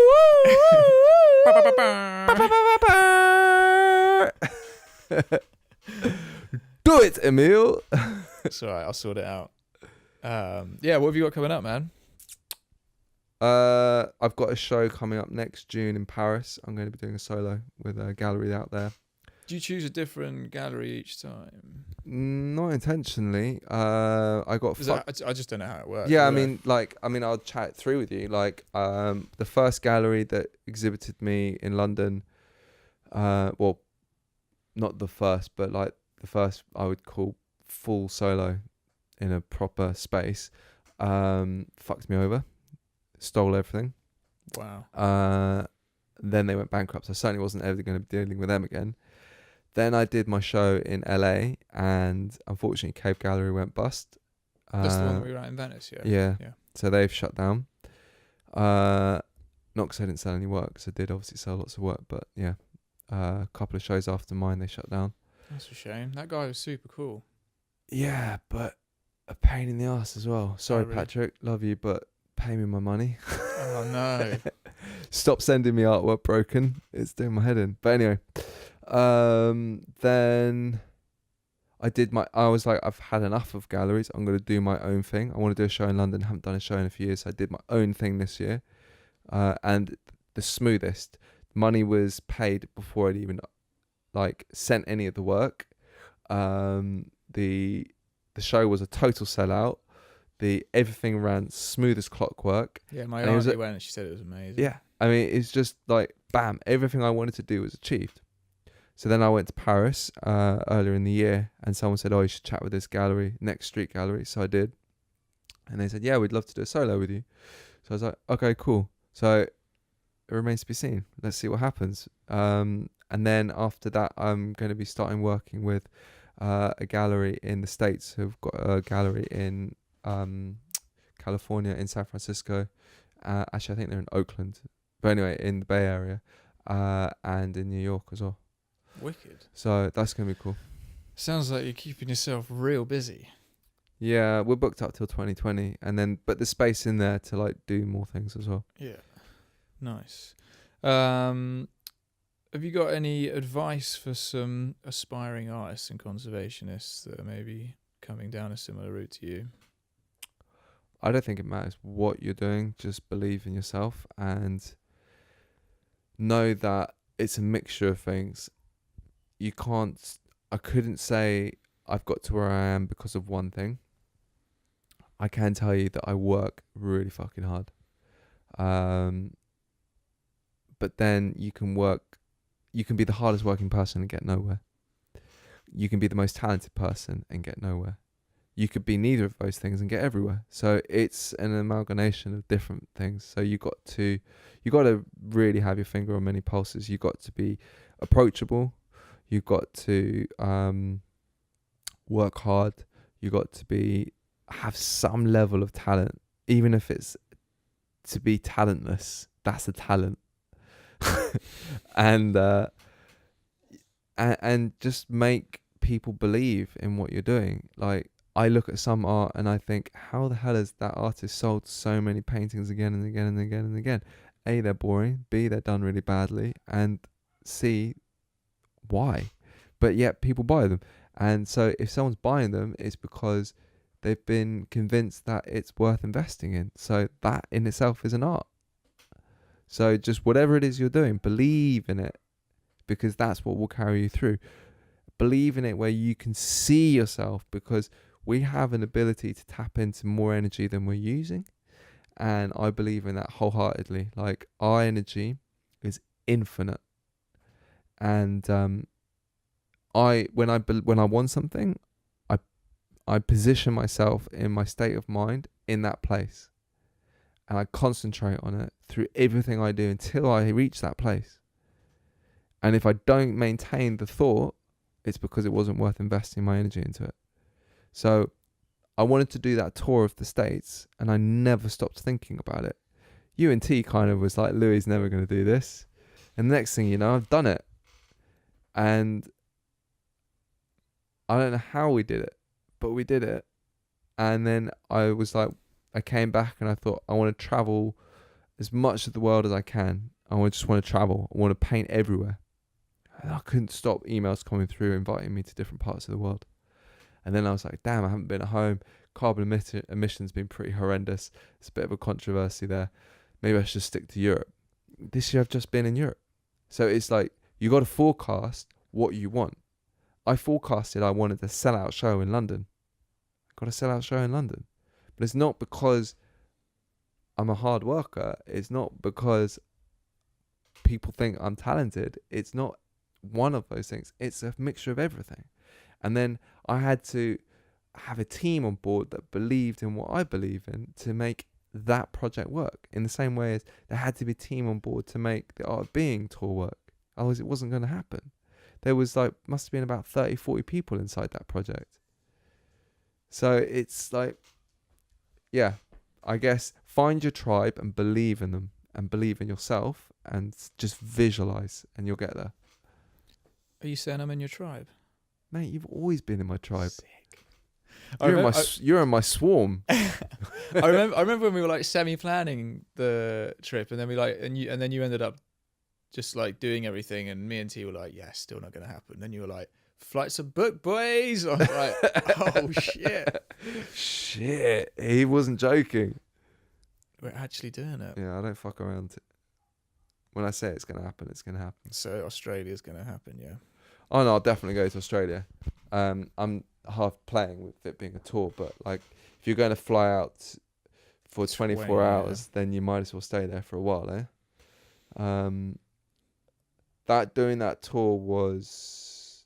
Do it, Emil. It's alright, I'll sort it out. Yeah, what have you got coming up, man? I've got a show coming up next June in Paris. I'm going to be doing a solo with a gallery out there. Do you choose a different gallery each time? Not intentionally. I got. I just don't know how it works. Yeah, I mean, I'll chat it through with you. Like, the first gallery that exhibited me in London, well, not the first, but like the first I would call full solo in a proper space, fucked me over, stole everything. Wow. Then they went bankrupt. So I certainly wasn't ever going to be dealing with them again. Then I did my show in LA, and unfortunately, Cave Gallery went bust. That's the one that we were at in Venice, yeah. Yeah. So they've shut down. Not because I didn't sell any work, because I did obviously sell lots of work, but yeah, a couple of shows after mine, they shut down. That's a shame. That guy was super cool. Yeah, but a pain in the ass as well. Sorry, really? Patrick, love you, but pay me my money. Oh no. Stop sending me artwork broken. It's doing my head in. But anyway, then I was like, I've had enough of galleries. I'm going to do my own thing. I want to do a show in London. Haven't done a show in a few years. So I did my own thing this year. And the smoothest. Money was paid before I'd even like sent any of the work. The show was a total sellout. Everything ran smooth as clockwork. Yeah, my And it was auntie went and she said it was amazing. Yeah, I mean, it's just like bam, everything I wanted to do was achieved. So then I went to Paris earlier in the year, and someone said, "Oh, you should chat with this gallery, Next Street Gallery." So I did, and they said, "Yeah, we'd love to do a solo with you." So I was like, "Okay, cool." So it remains to be seen. Let's see what happens. And then after that, I'm going to be starting working with a gallery in the States who've got a gallery in California, in San Francisco. Actually, I think they're in Oakland. But anyway, in the Bay Area, and in New York as well. Wicked. So that's going to be cool. Sounds like you're keeping yourself real busy. Yeah, we're booked up till 2020. But there's space in there to like do more things as well. Yeah. Nice. Have you got any advice for some aspiring artists and conservationists that are maybe coming down a similar route to you? I don't think it matters what you're doing. Just believe in yourself and know that it's a mixture of things. I couldn't say I've got to where I am because of one thing. I can tell you that I work really fucking hard. But then you can be the hardest working person and get nowhere. You can be the most talented person and get nowhere. You could be neither of those things and get everywhere. So it's an amalgamation of different things. So you got to really have your finger on many pulses. You got to be approachable. You got to work hard. You got to have some level of talent, even if it's to be talentless. That's a talent. and just make people believe in what you're doing. Like, I look at some art and I think, how the hell has that artist sold so many paintings again and again and again and again? A, they're boring. B, they're done really badly. And C, why? But yet people buy them. And so if someone's buying them, it's because they've been convinced that it's worth investing in. So that in itself is an art. So just whatever it is you're doing, believe in it, because that's what will carry you through. Believe in it where you can see yourself, because we have an ability to tap into more energy than we're using. And I believe in that wholeheartedly. Like, our energy is infinite. And when I want something, I position myself in my state of mind in that place. and I concentrate on it through everything I do until I reach that place. And if I don't maintain the thought, it's because it wasn't worth investing my energy into it. So I wanted to do that tour of the States, and I never stopped thinking about it. UNT kind of was like, Louis never going to do this. And the next thing you know, I've done it. And I don't know how we did it, but we did it. And then I was like, I came back and I thought, I want to travel as much of the world as I can. Just want to travel. I want to paint everywhere. And I couldn't stop emails coming through inviting me to different parts of the world. And then I was like, damn, I haven't been at home. Carbon emissions been pretty horrendous. It's a bit of a controversy there. Maybe I should stick to Europe. This year I've just been in Europe. So it's like, you got to forecast what you want. I forecasted I wanted a sellout show in London. I got a sellout show in London. But it's not because I'm a hard worker. It's not because people think I'm talented. It's not one of those things. It's a mixture of everything. And then I had to have a team on board that believed in what I believe in to make that project work. In the same way as there had to be a team on board to make the Art of Being tour work. Otherwise it wasn't going to happen. There was must have been about 30, 40 people inside that project. So it's like, yeah, I guess find your tribe and believe in them and believe in yourself and just visualize and you'll get there. Are you saying I'm in your tribe? Mate, you've always been in my tribe. Sick. You're in my swarm. I remember when we were like semi-planning the trip, and then then you ended up just like doing everything, and me and T were like, yeah, still not gonna happen. Then you were like, flights are booked, boys. I was like, oh shit. Shit, he wasn't joking. We're actually doing it. Yeah, I don't fuck around. When I say it's gonna happen, it's gonna happen. So Australia's gonna happen, yeah. Oh no, I'll definitely go to Australia. I'm half playing with it being a tour, but like if you're going to fly out for 24 hours, then you might as well stay there for a while, doing that tour was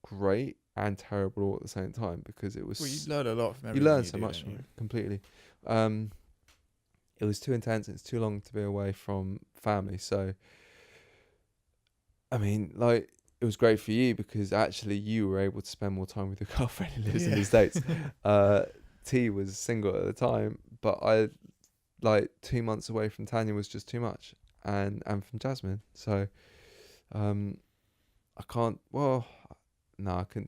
great and terrible all at the same time because it was. Well, you learn a lot from everything. You learn so much from it, completely. It was too intense. It's too long to be away from family. So, I mean, like. It was great for you because actually you were able to spend more time with your girlfriend who lives in the States. T was single at the time, but 2 months away from Tanya was just too much, and from Jasmine. So I couldn't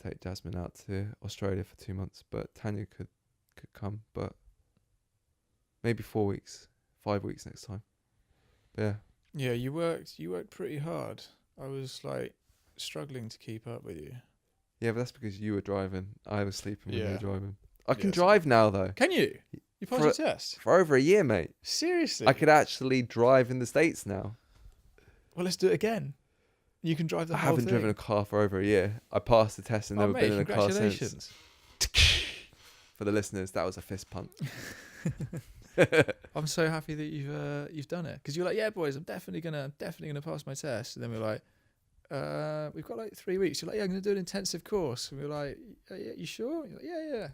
take Jasmine out to Australia for 2 months, but Tanya could come, but maybe 4 weeks, 5 weeks next time. But yeah. Yeah, you worked pretty hard. I was like struggling to keep up with you. Yeah, but that's because you were driving. I was sleeping when you were driving. I can Yes. drive now though. Can you? You passed your test? For over a year, mate. Seriously? I could actually drive in the States now. Well, let's do it again. You can drive the whole thing. I haven't driven a car for over a year. I passed the test and never been in a car since. Congratulations. For the listeners, that was a fist pump. I'm so happy that you've done it, because you're like, yeah, boys, I'm definitely gonna pass my test, and then we're like, we've got like 3 weeks. You're like, yeah, I'm gonna do an intensive course, and we're like, yeah, you sure? You're like, yeah.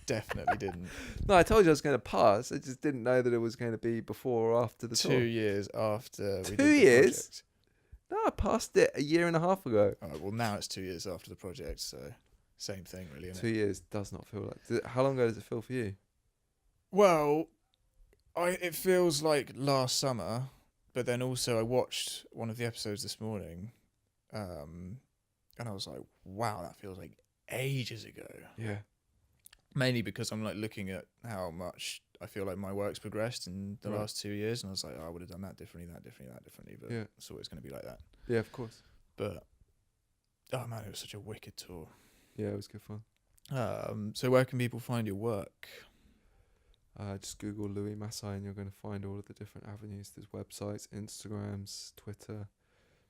Definitely didn't. No, I told you I was going to pass. I just didn't know that it was going to be before or after the 2 tour. years after we did 2 the years? project. No, I passed it a year and a half ago. All right, well, now it's 2 years after the project, so same thing, really, isn't 2 it? years does not feel like. How long ago does it feel for you? Well, it feels like last summer, but then also I watched one of the episodes this morning, and I was like, wow, that feels like ages ago. Yeah. Mainly because I'm like looking at how much I feel like my work's progressed in the last 2 years, and I was like, oh, I would have done that differently, but Yeah. it's always going to be like that. Yeah, of course. But oh man, it was such a wicked tour. Yeah, it was good fun. So where can people find your work? Just Google Louis Masai and you're going to find all of the different avenues. There's websites, Instagrams, Twitter,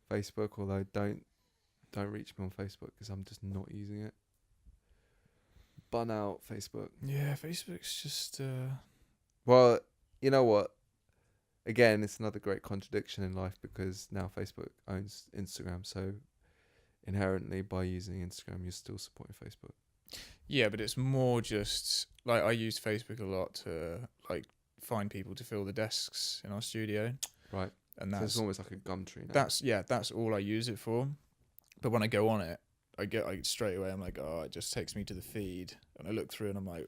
Facebook, although don't reach me on Facebook because I'm just not using it. Bun out Facebook. Yeah, Facebook's just Well, you know what? Again, it's another great contradiction in life because now Facebook owns Instagram. So inherently, by using Instagram, you're still supporting Facebook. yeah, but it's more just like I use Facebook a lot to like find people to fill the desks in our studio. Right. And So that's it's almost like a gum tree now. that's all I use it for. But when I go on it, I straight away I'm like, oh, it just takes me to the feed, and I look through and I'm like,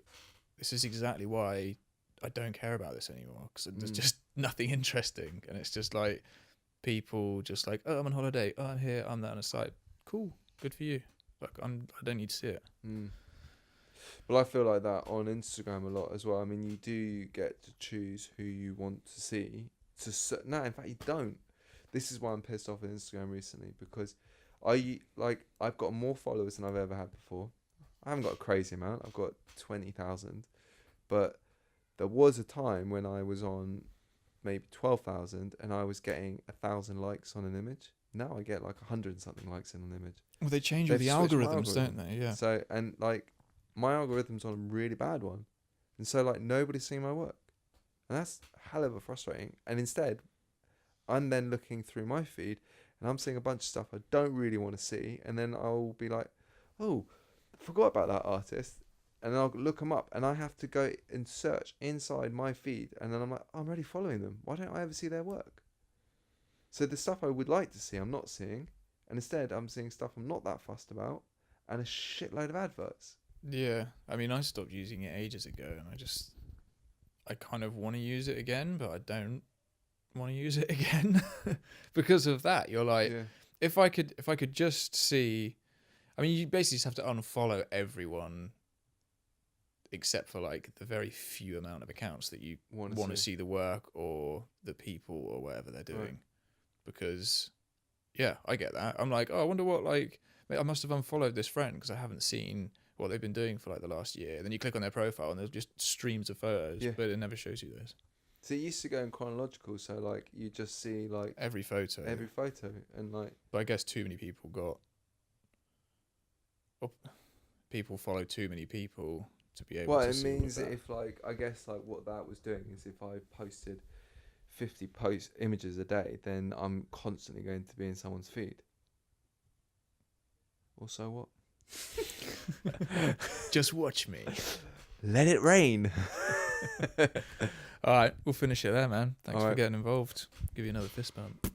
this is exactly why I don't care about this anymore, because there's just nothing interesting, and it's just like people just like, oh, I'm on holiday, oh, I'm here, I'm there, and it's like, cool, good for you. Like I don't need to see it. Well, I feel like that on Instagram a lot as well. I mean, you do get to choose who you want to see. No, in fact, you don't. This is why I'm pissed off with Instagram recently, because I've got more followers than I've ever had before. I haven't got a crazy amount. I've got 20,000, but there was a time when I was on maybe 12,000 and I was getting 1,000 likes on an image. Now I get like 100 and something likes on an image. Well, they change all They've the switched my algorithms, don't algorithm. they? Yeah. So, and like my algorithm's on a really bad one, and so like nobody's seeing my work, and that's hell of a frustrating. And instead, I'm then looking through my feed and I'm seeing a bunch of stuff I don't really want to see, and then I'll be like, oh, I forgot about that artist, and then I'll look them up, and I have to go and search inside my feed, and then I'm like, oh, I'm already following them. Why don't I ever see their work? So the stuff I would like to see, I'm not seeing, and instead I'm seeing stuff I'm not that fussed about, and a shitload of adverts. Yeah, I mean, I stopped using it ages ago, and I kind of want to use it again, but I don't want to use it again because of that. You're like, Yeah. if I could just see, I mean, you basically just have to unfollow everyone except for like the very few amount of accounts that you want to see the work or the people or whatever they're doing. Right. Because, yeah, I get that. I'm like, oh, I wonder what, like, I must have unfollowed this friend because I haven't seen what they've been doing for like the last year. Then you click on their profile and there's just streams of photos, but it never shows you those. So it used to go in chronological, so like you just see like Every photo, and like. But I guess too many people people follow too many people to be able to Well, it see all of means that. if like I guess like what that was doing is if I posted 50 images a day, then I'm constantly going to be in someone's feed. Or so what? Just watch me. Let it rain. All right, we'll finish it there, man. Thanks All for right. getting involved. Give you another fist bump.